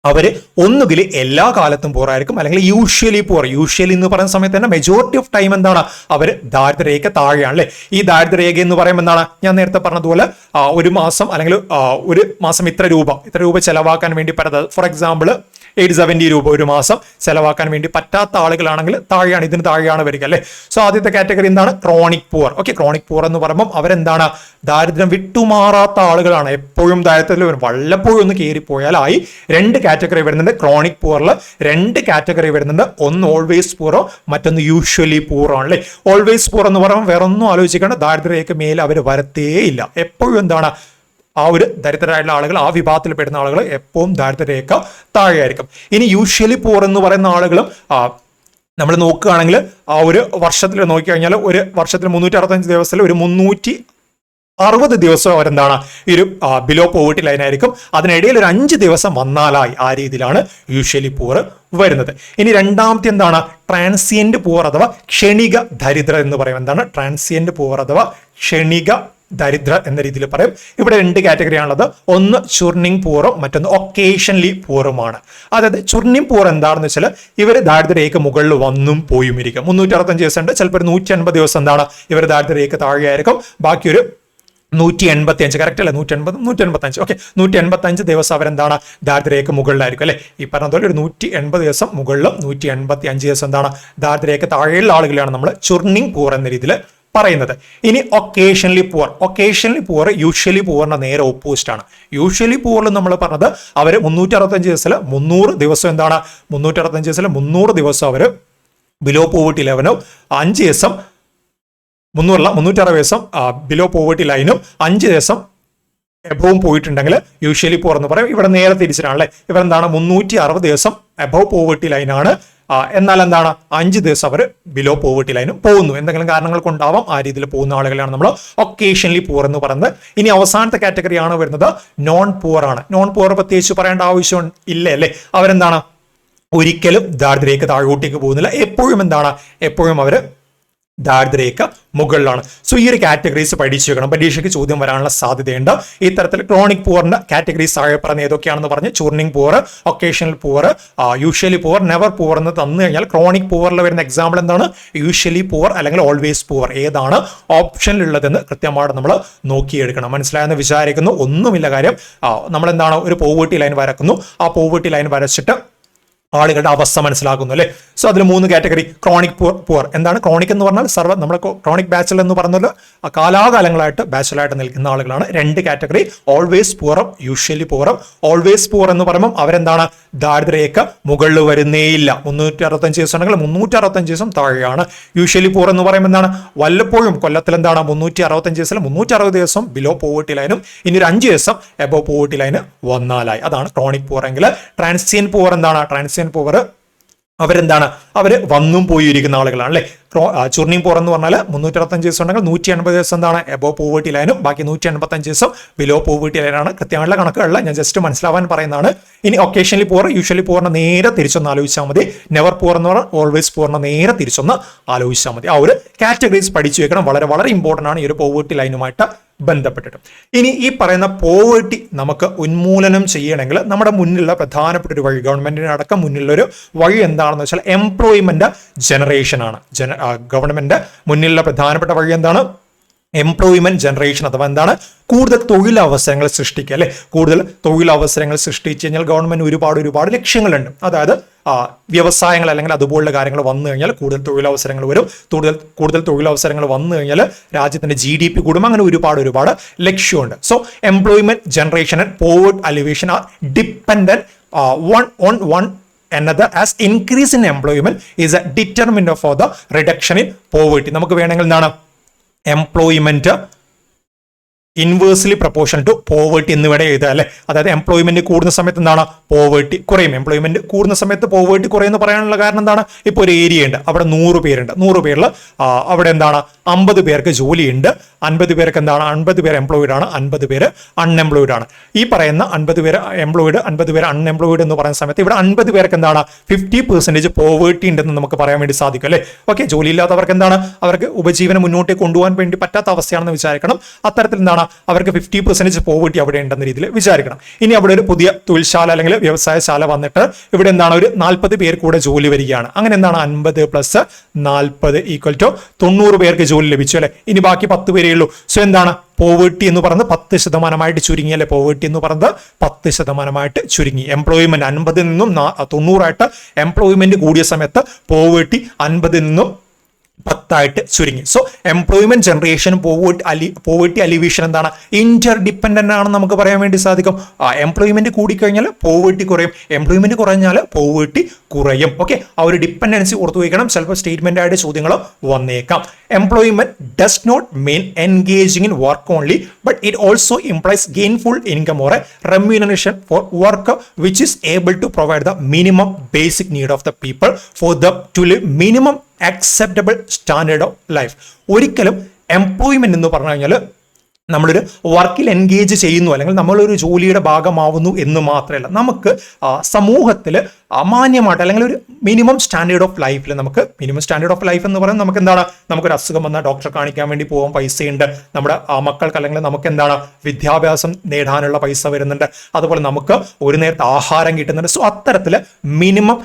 അവര് ഒന്നുകിൽ എല്ലാ കാലത്തും പൂറായിരിക്കും, അല്ലെങ്കിൽ യൂഷ്വലി പൂർ. യൂഷ്വലി എന്ന് പറയുന്ന സമയത്ത് തന്നെ മെജോറിറ്റി ഓഫ് ടൈം എന്താണ് അവർ ദാരിദ്ര്യരേഖ താഴെയാണ് അല്ലെ. ഈ ദാരിദ്ര്യരേഖ എന്ന് പറയുമ്പോൾ എന്താണ് ഞാൻ നേരത്തെ പറഞ്ഞതുപോലെ ഒരു മാസം അല്ലെങ്കിൽ ഒരു മാസം ഇത്ര രൂപ ചെലവാക്കാൻ വേണ്ടി പറ്റാത്ത, ഫോർ എക്സാമ്പിൾ 870 രൂപ ഒരു മാസം ചെലവാക്കാൻ വേണ്ടി പറ്റാത്ത ആളുകളാണെങ്കിൽ താഴെയാണ്, ഇതിന് താഴെയാണ് വരിക അല്ലെ. സോ ആദ്യത്തെ കാറ്റഗറി എന്താണ് ക്രോണിക് പൂർ. ഓക്കെ, ക്രോണിക് പൂർ എന്ന് പറയുമ്പോൾ അവരെന്താണ് ദാരിദ്ര്യം വിട്ടുമാറാത്ത ആളുകളാണ്. എപ്പോഴും ദാരിദ്ര്യത്തിൽ വരും, വല്ലപ്പോഴും ഒന്ന് കയറിപ്പോയാലായി. 2 കാറ്റഗറി വരുന്നുണ്ട് ക്രോണിക് പൂറിൽ. 2 കാറ്റഗറി വരുന്നുണ്ട്. ഒന്ന് ഓൾവേസ് പൂറോ, മറ്റൊന്ന് യൂഷ്വലി പൂറോ ആണ് അല്ലെ. ഓൾവേസ് പൂർ എന്ന് പറയുമ്പോൾ വേറെ ഒന്നും ആലോചിക്കേണ്ട, ദാരിദ്ര്യരേഖ മേലെ അവർ വരത്തേ ഇല്ല. എപ്പോഴും എന്താണ് ആ ഒരു ദരിദ്രരായിട്ടുള്ള ആളുകൾ, ആ വിഭാഗത്തിൽ പെടുന്ന ആളുകൾ എപ്പോഴും ദാരിദ്ര്യരേഖ താഴെയായിരിക്കും. ഇനി യൂഷ്വലി പൂർ എന്ന് പറയുന്ന ആളുകളും നമ്മൾ നോക്കുകയാണെങ്കിൽ ആ ഒരു വർഷത്തിൽ നോക്കിക്കഴിഞ്ഞാൽ ഒരു വർഷത്തിൽ 365 ദിവസത്തിൽ ഒരു 360 ദിവസം അവരെന്താണ് ഈ ഒരു ബിലോ പോവേർട്ടി ലൈൻ ആയിരിക്കും. അതിനിടയിൽ ഒരു 5 ദിവസം വന്നാലായി. ആ രീതിയിലാണ് യൂഷ്വലി പൂർ വരുന്നത്. ഇനി രണ്ടാമത്തെ എന്താണ് ട്രാൻസിയന്റ് പൂർ അഥവാ ക്ഷണിക ദരിദ്ര എന്ന് പറയും. എന്താണ് ട്രാൻസിയന്റ് പൂർ അഥവാ ക്ഷണിക ദരിദ്ര എന്ന രീതിയിൽ പറയും. ഇവിടെ 2 കാറ്റഗറിയാണുള്ളത്. ഒന്ന് ചുർണിംഗ് പൂറും മറ്റൊന്ന് ഒക്കേഷണലി പൂറുമാണ്. അതായത് ചുർണിംഗ് പൂർ എന്താണെന്ന് വെച്ചാൽ ഇവർ ദാരിദ്ര്യരേഖ മുകളിൽ വന്നും പോയും ഇരിക്കും. 365 ദിവസം ഉണ്ട്, ചിലപ്പോൾ 180 ദിവസം എന്താണ് ഇവർ ദാരിദ്ര്യരേഖ താഴെയായിരിക്കും. ബാക്കി ഒരു 185 കറക്റ്റ് അല്ലേ, 185 ഓക്കെ, 185 ദിവസം അവരെന്താണ് ദാരിദ്ര്യരേഖ മുകളിലായിരിക്കും അല്ലെ. ഈ പറഞ്ഞതുപോലെ ഒരു 180 ദിവസം മുകളിലും 185 ദിവസം എന്താണ് ദാരിദ്ര്യരേഖ താഴെയുള്ള ആളുകളാണ് നമ്മൾ ചുർണിംഗ് പൂർ എന്ന രീതിയിൽ പറയുന്നത്. ഇനി ഒക്കേഷണലി പൂർ യൂഷ്വലി പൂറിന്റെ നേരെ ഓപ്പോസിറ്റ് ആണ്. യൂഷ്വലി പൂറിൽ നമ്മൾ പറഞ്ഞത് അവർ 365 ദിവസത്തിൽ 300 ദിവസം എന്താണ് 365 ദിവസത്തിൽ 300 ദിവസം അവർ ബിലോ പോവേർട്ടി ലെവനോ 5 ദിവസം 360 ദിവസം ബിലോ പോവേർട്ടി ലൈനും 5 ദിവസം എബവും പോയിട്ടുണ്ടെങ്കിൽ യൂഷ്വലി പൂർ എന്ന് പറയും. ഇവിടെ നേരെ തിരിച്ചിട്ടാണല്ലേ, ഇവരെന്താണ് 360 ദിവസം എബവ് പോവേർട്ടി ലൈനാണ്. എന്നാൽ എന്താണ് 5 ദിവസം അവർ ബിലോ പോവേർട്ടി ലൈനും പോകുന്നു. എന്തെങ്കിലും കാരണങ്ങൾ കൊണ്ടാവാം ആ രീതിയിൽ പോകുന്ന ആളുകളാണ് നമ്മൾ ഒക്കേഷണലി പൂർ എന്ന് പറയുന്നത്. ഇനി അവസാനത്തെ കാറ്റഗറിയാണ് വരുന്നത് നോൺ പൂർ ആണ്. നോൺ പൂർ പ്രത്യേകിച്ച് പറയേണ്ട ആവശ്യം ഇല്ല അല്ലേ. അവരെന്താണ് ഒരിക്കലും ദാരിദ്ര്യരേഖ താഴോട്ടേക്ക് പോകുന്നില്ല. എപ്പോഴും അവർ ദാരിദ്ര്യരേഖ മുകളിലാണ്. സോ ഈ ഒരു കാറ്റഗറീസ് പഠിച്ചു വെക്കണം. പരീക്ഷയ്ക്ക് ചോദ്യം വരാനുള്ള സാധ്യതയുണ്ട്. ഇത്തരത്തിൽ ക്രോണിക് പൂറിന്റെ കാറ്റഗറീസ് താഴെ പറഞ്ഞ ഏതൊക്കെയാണെന്ന് പറഞ്ഞ് ചൂർണിംഗ് പൂർ, ഒക്കേഷണൽ പൂർ, യൂഷ്വലി പൂർ, നെവർ പൂർ എന്ന് തന്നു കഴിഞ്ഞാൽ ക്രോണിക് പൂറിൽ വരുന്ന എക്സാമ്പിൾ എന്താണ് യൂഷ്വലി പൂർ അല്ലെങ്കിൽ ഓൾവേസ് പൂർ ഏതാണ് ഓപ്ഷനിലുള്ളതെന്ന് കൃത്യമായിട്ട് നമ്മൾ നോക്കിയെടുക്കണം. മനസ്സിലായെന്ന് വിചാരിക്കുന്നു. ഒന്നുമില്ല കാര്യം, നമ്മൾ എന്താണ് ഒരു പോവേർട്ടി ലൈൻ വരക്കുന്നു. ആ പോവേർട്ടി ലൈൻ വരച്ചിട്ട് ആളുകളുടെ അവസ്ഥ മനസ്സിലാക്കുന്നു അല്ലേ. സോ അതിൽ 3 കാറ്റഗറി. Chronic poor. എന്താണ് ക്രോണിക് എന്ന് പറഞ്ഞാൽ? നമ്മുടെ ക്രോണിക് ബാച്ചിലർ എന്ന് പറഞ്ഞാൽ കാലാകാലങ്ങളായിട്ട് ബാച്ചിലായിട്ട് നിൽക്കുന്ന ആളുകളാണ്. 2 കാറ്റഗറി, ഓൾവേസ് പുവറും യൂഷ്വലി പുവറും. ഓൾവേസ് പുവർ എന്ന് പറയുമ്പോൾ അവരെന്താണ്? ദാരിദ്ര്യരേഖ മുകളിൽ വരുന്നേയില്ല. 365 ദിവസം ഉണ്ടെങ്കിൽ 365 ദിവസം താഴെയാണ്. യൂഷ്വലി പുവർ എന്ന് പറയുമ്പോൾ എന്താണ്? വല്ലപ്പോഴും കൊല്ലത്തിൽ എന്താണ് 365 ദിവസം 360 ദിവസം ബിലോ പോവർട്ടി ലൈനും ഇനി ഒരു 5 ദിവസം എബോ പോവർട്ടി ലൈന് വന്നാലായി. അതാണ് ക്രോണിക് പുവർ എങ്കിൽ. ട്രാൻസിയൻ പുവർ എന്താണ്? ട്രാൻസിയൻ പുവർ അവരെന്താണ്? അവര് വന്നും പോയിരിക്കുന്ന ആളുകളാണ് അല്ലെ. ചുർണിയും പുവർ എന്ന് പറഞ്ഞാൽ 365 ദിവസം ഉണ്ടെങ്കിൽ 180 ദിവസം എന്താണ്? എബോ പോവർട്ടി ലൈനും ബാക്കി 185 ദിവസം ബിലോ പോവർട്ടി ലൈനാണ്. കൃത്യമായിട്ടുള്ള കണക്കുകളിൽ ഞാൻ ജസ്റ്റ് മനസ്സിലാവാൻ പറയുന്നതാണ്. ഇനി ഒക്കേഷണലി പുവർ, യൂഷ്വലി പുവറിനെ നേരെ തിരിച്ചൊന്ന് ആലോചിച്ചാൽ മതി. നെവർ പുവർ എന്ന് പറഞ്ഞാൽ ഓൾവേസ് പുവറിനെ നേരെ തിരിച്ചൊന്ന് ആലോചിച്ചാൽ മതി. ആ ഒരു കാറ്റഗറീസ് പഠിച്ചു വെക്കണം. വളരെ വളരെ ഇമ്പോർട്ടൻ്റ് ആണ് ഈ ഒരു പോവർട്ടി ലൈനുമായിട്ട് ബന്ധപ്പെട്ടിട്ട്. ഇനി ഈ പറയുന്ന പോവർട്ടി നമുക്ക് ഉന്മൂലനം ചെയ്യണമെങ്കിൽ നമ്മുടെ മുന്നിലുള്ള പ്രധാനപ്പെട്ട ഒരു വഴി, ഗവൺമെന്റിന് അടക്കം മുന്നിലൊരു വഴി എന്താണെന്ന് വെച്ചാൽ എംപ്ലോയ്മെന്റ് ജനറേഷൻ ആണ്. ഗവൺമെന്റ് മുന്നിലുള്ള പ്രധാനപ്പെട്ട വഴി എന്താണ്? എംപ്ലോയ്മെന്റ് ജനറേഷൻ, അഥവാ എന്താണ്? കൂടുതൽ തൊഴിലവസരങ്ങൾ സൃഷ്ടിക്കുക അല്ലെ. കൂടുതൽ തൊഴിലവസരങ്ങൾ സൃഷ്ടിച്ചു കഴിഞ്ഞാൽ ഗവൺമെന്റ് ഒരുപാട് ലക്ഷ്യങ്ങളുണ്ട്. അതായത് വ്യവസായങ്ങൾ അല്ലെങ്കിൽ അതുപോലുള്ള കാര്യങ്ങൾ വന്നു കഴിഞ്ഞാൽ കൂടുതൽ തൊഴിലവസരങ്ങൾ വരും. കൂടുതൽ തൊഴിലവസരങ്ങൾ വന്നു കഴിഞ്ഞാൽ രാജ്യത്തിന്റെ GDP കൂടും. അങ്ങനെ ഒരുപാട് ലക്ഷ്യമുണ്ട്. So employment generation and poverty alleviation are dependent one another as increase in employment is a determinant for the reduction in poverty. നമുക്ക് വേണമെങ്കിൽ എന്താണ്? Employment inversely proportional to poverty എന്ന് വേണേ എഴുതുക അല്ലെ. അതായത് എംപ്ലോയ്മെന്റ് കൂടുന്ന സമയത്ത് എന്താണ്? പോവർട്ടി കുറയും. എംപ്ലോയ്മെന്റ് കൂടുന്ന സമയത്ത് പോവർട്ടി കുറയുമെന്ന് പറയാനുള്ള കാരണം എന്താണ്? ഇപ്പോൾ ഒരു ഏരിയ ഉണ്ട്, അവിടെ 100 പേരുണ്ട്. 100 പേരിൽ അവിടെ എന്താണ്? 50 പേർക്ക് ജോലിയുണ്ട്. 50 പേർക്ക് എന്താണ്? 50 പേര് എംപ്ലോയിഡ് ആണ്, 50 പേര് അൺഎംപ്ലോയിഡ് ആണ്. ഈ പറയുന്ന 50 പേര് എംപ്ലോയിഡ്, 50 പേര് അൺഎംപ്ലോയിഡ് എന്ന് പറയുന്ന സമയത്ത് ഇവിടെ 50 പേർക്ക് എന്താണ്? 50% പോവർട്ടി ഉണ്ടെന്ന് നമുക്ക് പറയാൻ വേണ്ടി സാധിക്കും അല്ലെ. ഓക്കെ, ജോലിയില്ലാത്തവർക്ക് എന്താണ്? അവർക്ക് ഉപജീവനം മുന്നോട്ട് കൊണ്ടുപോകാൻ വേണ്ടി പറ്റാത്ത അവസ്ഥയാണെന്ന് വിചാരിക്കണം. അത്തരത്തിൽ എന്താണ്? അവർക്ക് 50% പോവർട്ടി അവിടെ ഉണ്ടെന്ന രീതിയിൽ വിചാരിക്കണം. ഇനി അവിടെ ഒരു പുതിയ തൊഴിൽശാല അല്ലെങ്കിൽ വ്യവസായശാല വന്നിട്ട് ഇവിടെ എന്താണ്? ഒരു 40 പേർ കൂടെ ജോലി വരികയാണ്. അങ്ങനെ എന്താണ്? 50 + 40 = 90 പേർക്ക് ജോലി ലഭിച്ചു അല്ലെ. ഇനി ബാക്കി 10 പേരേ ഉള്ളൂ. സോ എന്താണ്? പോവർട്ടി എന്ന് പറയുന്നത് 10% ചുരുങ്ങി അല്ലെ. പോവർട്ടി എന്ന് പറയുന്നത് 10% ചുരുങ്ങി. എംപ്ലോയ്മെന്റ് 50 നിന്നും 90 എംപ്ലോയ്മെന്റ് കൂടിയ സമയത്ത് പോവർട്ടി 50 നിന്നും 10 ചുരുങ്ങി. So employment generation poverty alleviation എന്താണ്? ഇന്റർ ഡിപ്പെൻഡന്റ് ആണെന്ന് നമുക്ക് പറയാൻ വേണ്ടി സാധിക്കും. എംപ്ലോയ്മെന്റ് കൂടിക്കഴിഞ്ഞാൽ പോവർട്ടി കുറയും, എംപ്ലോയ്മെന്റ് കുറഞ്ഞാൽ പോവർട്ടി കുറയും. ഓക്കെ, ആ ഒരു ഡിപ്പെൻഡൻസി ഓർത്തു വയ്ക്കണം. ചിലപ്പോൾ സ്റ്റേറ്റ്മെന്റ് ആയിട്ട് ചോദ്യങ്ങൾ വന്നേക്കാം. Employment does not mean engaging in work only but it also implies gainful income or a remuneration for work which is able to provide the minimum basic need of the people for the to live minimum acceptable standard of life. ഒരിക്കലും employment എന്ന് പറഞ്ഞു കഴിഞ്ഞാൽ നമ്മളൊരു വർക്കിൽ engage ചെയ്യുന്നു അല്ലെങ്കിൽ നമ്മളൊരു ജോലിയുടെ ഭാഗമാവുന്നു എന്ന് മാത്രമല്ല, നമുക്ക് സമൂഹത്തിൽ മാന്യമായിട്ട് അല്ലെങ്കിൽ ഒരു മിനിമം സ്റ്റാൻഡേർഡ് ഓഫ് ലൈഫിൽ നമുക്ക് മിനിമം സ്റ്റാൻഡേർഡ് ഓഫ് ലൈഫ് എന്ന് പറയുന്നത് നമുക്ക് എന്താണ്? നമുക്കൊരു അസുഖം വന്നാൽ ഡോക്ടറെ കാണിക്കാൻ വേണ്ടി പോകാൻ പൈസയുണ്ട്. നമ്മുടെ മക്കൾക്ക് അല്ലെങ്കിൽ നമുക്ക് എന്താണ്? വിദ്യാഭ്യാസം നേടാനുള്ള പൈസ വരുന്നുണ്ട്. അതുപോലെ നമുക്ക് ഒരു നേരത്തെ ആഹാരം കിട്ടുന്നുണ്ട്. സോ അത്തരത്തിൽ minimum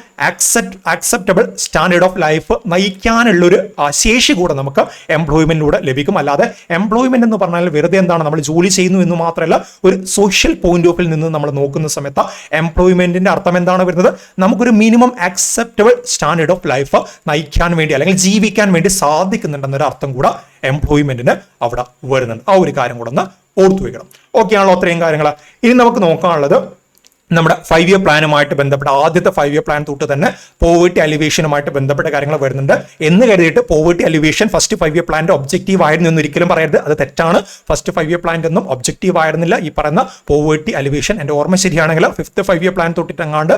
acceptable standard of life നയിക്കാനുള്ളൊരു ശേഷി കൂടെ നമുക്ക് എംപ്ലോയ്മെന്റിലൂടെ ലഭിക്കും. അല്ലാതെ എംപ്ലോയ്മെന്റ് എന്ന് പറഞ്ഞാൽ വെറുതെ എന്താണ്? നമ്മൾ ജോലി ചെയ്യുന്നു എന്ന് മാത്രമല്ല, ഒരു സോഷ്യൽ പോയിന്റ് ഓഫ് നിന്ന് നമ്മൾ നോക്കുന്ന സമയത്ത് എംപ്ലോയ്മെന്റിന്റെ അർത്ഥം എന്താണ് വരുന്നത്? നമുക്കൊരു minimum acceptable standard of life നയിക്കാൻ വേണ്ടി അല്ലെങ്കിൽ ജീവിക്കാൻ വേണ്ടി സാധിക്കുന്നുണ്ടെന്നൊരു അർത്ഥം കൂടെ എംപ്ലോയ്മെന്റിന് അവിടെ വരുന്നുണ്ട്. ആ ഒരു കാര്യം കൂടെ ഒന്ന് ഓർത്തു വയ്ക്കണം. ഓക്കെ ആണല്ലോ അത്രയും കാര്യങ്ങൾ. ഇനി നമുക്ക് നോക്കാനുള്ളത് നമ്മുടെ 5 ഇയർ പ്ലാനുമായിട്ട് ബന്ധപ്പെട്ട ആദ്യത്തെ 5 ഇയർ പ്ലാൻ തൊട്ട് തന്നെ പോവർട്ടി അലിവേഷനുമായിട്ട് ബന്ധപ്പെട്ട കാര്യങ്ങൾ വരുന്നുണ്ട്. എന്ന് കരുതിയിട്ട് പോവർട്ടി അലിവേഷൻ ഫസ്റ്റ് 5 ഇയർ പ്ലാന്റെ ഒബ്ജക്റ്റീവ് ആയിരുന്നു എന്ന് ഒരിക്കലും പറയരുത്. അത് തെറ്റാണ്. ഫസ്റ്റ് 5 ഇയർ പ്ലാന്റെ ഒന്നും ഒബ്ജക്റ്റീവ് ആയിരുന്നില്ല ഈ പറയുന്ന പോവർട്ടി അലിവേഷൻ. എൻ്റെ ഓർമ്മ ശരിയാണെങ്കിൽ 5th 5 ഇയർ പ്ലാൻ തൊട്ടിട്ടെങ്ങാണ്ട്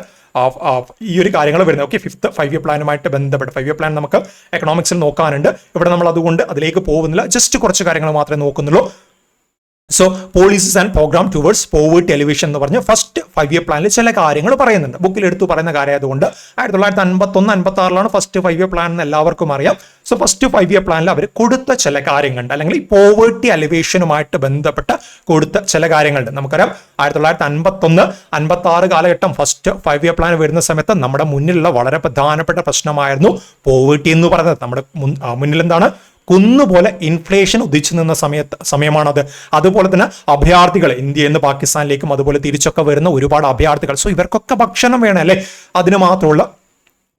ഈ ഒരു കാര്യങ്ങൾ വരുന്നത്. ഓക്കെ, 5th 5 ഇയർ പ്ലാനുമായിട്ട് ബന്ധപ്പെട്ട് 5 ഇയർ പ്ലാൻ നമുക്ക് എക്കണോമിക്സിൽ നോക്കാനുണ്ട്. ഇവിടെ നമ്മൾ അതുകൊണ്ട് അതിലേക്ക് പോകുന്നില്ല. ജസ്റ്റ് കുറച്ച് കാര്യങ്ങൾ മാത്രമേ നോക്കുന്നുള്ളൂ. So policies and program towards poverty alleviation എന്ന് പറഞ്ഞ് ഫസ്റ്റ് 5 ഇയർ പ്ലാനിൽ ചില കാര്യങ്ങൾ പറയുന്നുണ്ട്. ബുക്കിൽ എടുത്തു പറയുന്ന കാര്യമായതുകൊണ്ട് 1951-56 ഫസ്റ്റ് 5 ഇയർ പ്ലാൻ എന്ന് എല്ലാവർക്കും അറിയാം. സോ ഫസ്റ്റ് 5 ഇയർ പ്ലാനിൽ അവർ കൊടുത്ത ചില കാര്യങ്ങളുണ്ട്, അല്ലെങ്കിൽ ഈ പോവർട്ടി എലിവേഷനുമായിട്ട് ബന്ധപ്പെട്ട കൊടുത്ത ചില കാര്യങ്ങളുണ്ട്. നമുക്കറിയാം 1951-56 കാലഘട്ടം ഫസ്റ്റ് 5 ഇയർ പ്ലാൻ വരുന്ന സമയത്ത് നമ്മുടെ മുന്നിലുള്ള വളരെ പ്രധാനപ്പെട്ട പ്രശ്നമായിരുന്നു പോവർട്ടി എന്ന് പറയുന്നത്. നമ്മുടെ മുന്നിൽ എന്താണ്? കുന്നുപോലെ ഇൻഫ്ലേഷൻ ഉദിച്ചു നിന്ന സമയമാണത്. അതുപോലെ തന്നെ അഭയാർത്ഥികൾ ഇന്ത്യയിൽ നിന്ന് പാകിസ്ഥാനിലേക്കും അതുപോലെ തിരിച്ചൊക്കെ വരുന്ന ഒരുപാട് അഭയാർത്ഥികൾ. സോ ഇവർക്കൊക്കെ ഭക്ഷണം വേണം അല്ലെ, അതിന് മാത്രമുള്ള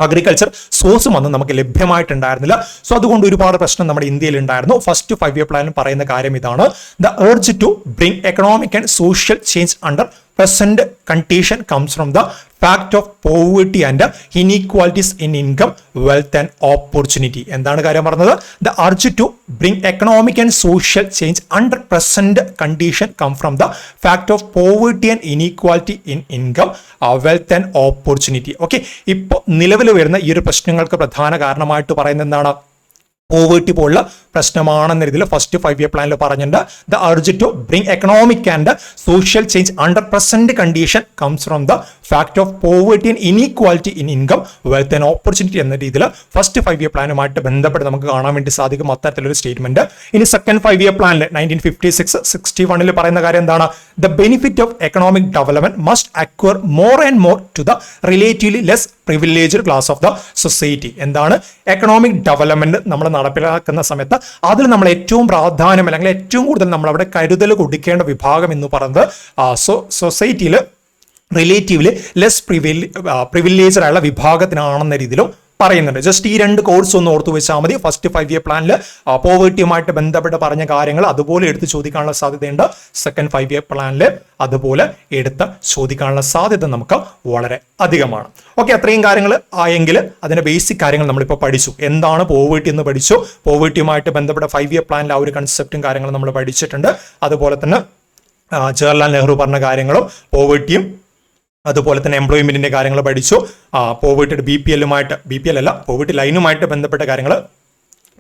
അഗ്രികൾച്ചർ സോഴ്സും അന്ന് നമുക്ക് ലഭ്യമായിട്ടുണ്ടായിരുന്നില്ല. സോ അതുകൊണ്ട് ഒരുപാട് പ്രശ്നം നമ്മുടെ ഇന്ത്യയിൽ ഉണ്ടായിരുന്നു. ഫസ്റ്റ് 5 ഇയർ പ്ലാനിൽ പറയുന്ന കാര്യം ഇതാണ്: the urge to bring economic and social change under present condition comes from the fact of poverty and inequalities in income, wealth and opportunity. എന്താണ് കാര്യം പറഞ്ഞത്? The urge to bring economic and social change under present condition come from the fact of poverty and inequality in income, wealth and opportunity. Okay, ഇപ്പോൾ നിലവിൽ വരുന്ന ഈ ഒരു പ്രശ്നങ്ങൾക്ക് പ്രധാന കാരണമായിട്ട് പറയുന്നത് എന്താണ്? പോവേർട്ടി പോലുള്ള പ്രശ്നമാണെന്ന രീതിയിൽ ഫസ്റ്റ് 5 ഇയർ പ്ലാനിൽ പറഞ്ഞിട്ടുണ്ട്. The urge to bring economic and social change under present condition comes from the fact of poverty and inequality in income, wealth and opportunity എന്ന രീതിയിൽ ഫസ്റ്റ് 5 ഇയർ പ്ലാനുമായിട്ട് ബന്ധപ്പെട്ട് നമുക്ക് കാണാൻ വേണ്ടി സാധിക്കും അത്തരത്തിലൊരു സ്റ്റേറ്റ്മെന്റ്. ഇനി സെക്കൻഡ് 5 ഇയർ പ്ലാനിൽ 1956-61 പറയുന്ന കാര്യം എന്താണ്? The benefit of economic development must acquire more and more to the relatively less privileged class of the society. എന്താണ് എക്കണോമിക് ഡെവലപ്മെന്റ് നമ്മൾ നടപ്പിലാക്കുന്ന സമയത്ത് അതിൽ നമ്മൾ ഏറ്റവും പ്രാധാന്യം അല്ലെങ്കിൽ ഏറ്റവും കൂടുതൽ നമ്മൾ അവിടെ കരുതൽ കൊടുക്കേണ്ട വിഭാഗം എന്ന് പറയുന്നത് സൊസൈറ്റിയിൽ റിലേറ്റീവ്ലി ലെസ് പ്രിവിലേജ്ഡ് ആയുള്ള വിഭാഗത്തിനാണെന്ന രീതിയിലും പറയുന്നുണ്ട്. ജസ്റ്റ് ഈ 2 കോഴ്സ് ഒന്ന് ഓർത്തു വെച്ചാൽ മതി. ഫസ്റ്റ് 5 ഇയർ പ്ലാനിൽ പോവേർട്ടിയുമായിട്ട് ബന്ധപ്പെട്ട് പറഞ്ഞ കാര്യങ്ങൾ അതുപോലെ എടുത്ത് ചോദിക്കാനുള്ള സാധ്യതയുണ്ട്. സെക്കൻഡ് 5 ഇയർ പ്ലാനിൽ അതുപോലെ എടുത്ത് ചോദിക്കാനുള്ള സാധ്യത നമുക്ക് വളരെ അധികമാണ്. ഓക്കെ, അത്രയും കാര്യങ്ങൾ ആയെങ്കിൽ അതിന്റെ ബേസിക് കാര്യങ്ങൾ നമ്മളിപ്പോൾ പഠിച്ചു. എന്താണ് പോവേർട്ടി എന്ന് പഠിച്ചു. പോവേർട്ടിയുമായിട്ട് ബന്ധപ്പെട്ട 5 ഇയർ പ്ലാനിൽ ആ ഒരു കൺസെപ്റ്റും കാര്യങ്ങളും നമ്മൾ പഠിച്ചിട്ടുണ്ട്. അതുപോലെ തന്നെ ജവഹർലാൽ നെഹ്റു പറഞ്ഞ കാര്യങ്ങളും പോവേർട്ടിയും അതുപോലെ തന്നെ എംപ്ലോയ്മെന്റിന്റെ കാര്യങ്ങൾ പഠിച്ചു. പോവേർട്ടിയുടെ BPL അല്ല പോവേർട്ടി ലൈനുമായിട്ട് ബന്ധപ്പെട്ട കാര്യങ്ങൾ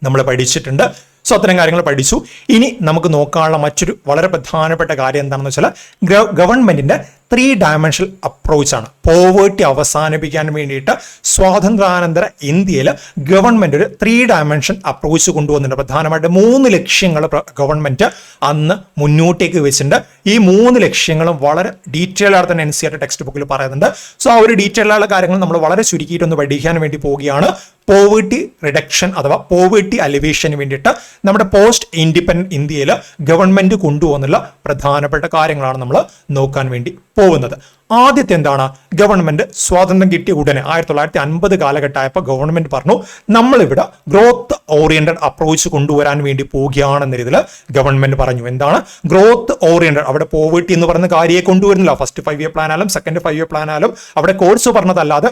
നമ്മൾ പഠിച്ചിട്ടുണ്ട്. സോ അത്തരം കാര്യങ്ങൾ പഠിച്ചു. ഇനി നമുക്ക് നോക്കാനുള്ള മറ്റൊരു വളരെ പ്രധാനപ്പെട്ട കാര്യം എന്താണെന്ന് വെച്ചാൽ ഗവൺമെന്റിന്റെ 3 ഡയമെൻഷണൽ അപ്രോച്ചാണ്. പോവേർട്ടി അവസാനിപ്പിക്കാൻ വേണ്ടിയിട്ട് സ്വാതന്ത്ര്യാനന്തര ഇന്ത്യയിൽ ഗവൺമെന്റ് ഒരു 3 ഡയമെൻഷൻ അപ്രോച്ച് കൊണ്ടുവന്നിട്ടുണ്ട്. പ്രധാനമായിട്ട് 3 ലക്ഷ്യങ്ങൾ ഗവൺമെന്റ് അന്ന് മുന്നോട്ടേക്ക് വെച്ചിട്ടുണ്ട്. ഈ 3 ലക്ഷ്യങ്ങളും വളരെ ഡീറ്റെയിൽ ആയിട്ട് തന്നെ NCERT ടെക്സ്റ്റ് ബുക്കിൽ പറയുന്നുണ്ട്. സോ ആ ഒരു ഡീറ്റെയിൽ ആയുള്ള കാര്യങ്ങൾ നമ്മൾ വളരെ ചുരുക്കിയിട്ടൊന്ന് പഠിക്കാൻ വേണ്ടി പോവുകയാണ്. പോവേർട്ടി റിഡക്ഷൻ അഥവാ പോവേർട്ടി അലിവേഷന് വേണ്ടിയിട്ട് നമ്മുടെ പോസ്റ്റ് ഇൻഡിപെൻഡന്റ് ഇന്ത്യയിൽ ഗവൺമെന്റ് കൊണ്ടുവന്നുള്ള പ്രധാനപ്പെട്ട കാര്യങ്ങളാണ് നമ്മൾ നോക്കാൻ വേണ്ടി പോകുന്നത്. ആദ്യത്തെ എന്താണ്? ഗവൺമെന്റ് സ്വാതന്ത്ര്യം കിട്ടിയ ഉടനെ 1950 കാലഘട്ടമായപ്പോൾ ഗവൺമെന്റ് പറഞ്ഞു നമ്മളിവിടെ ഗ്രോത്ത് ഓറിയന്റഡ് അപ്രോച്ച് കൊണ്ടുവരാൻ വേണ്ടി പോവുകയാണെന്ന രീതിയിൽ ഗവൺമെന്റ് പറഞ്ഞു. എന്താണ് ഗ്രോത്ത് ഓറിയന്റഡ്? അവിടെ പോവേർട്ടി എന്ന് പറയുന്ന കാര്യയെ കൊണ്ടുവരുന്നില്ല. ഫസ്റ്റ് 5 ഇയർ പ്ലാൻ ആയാലും സെക്കൻഡ് 5 ഇയർ പ്ലാൻ ആയാലും അവിടെ കോഴ്സ് പറഞ്ഞതല്ലാതെ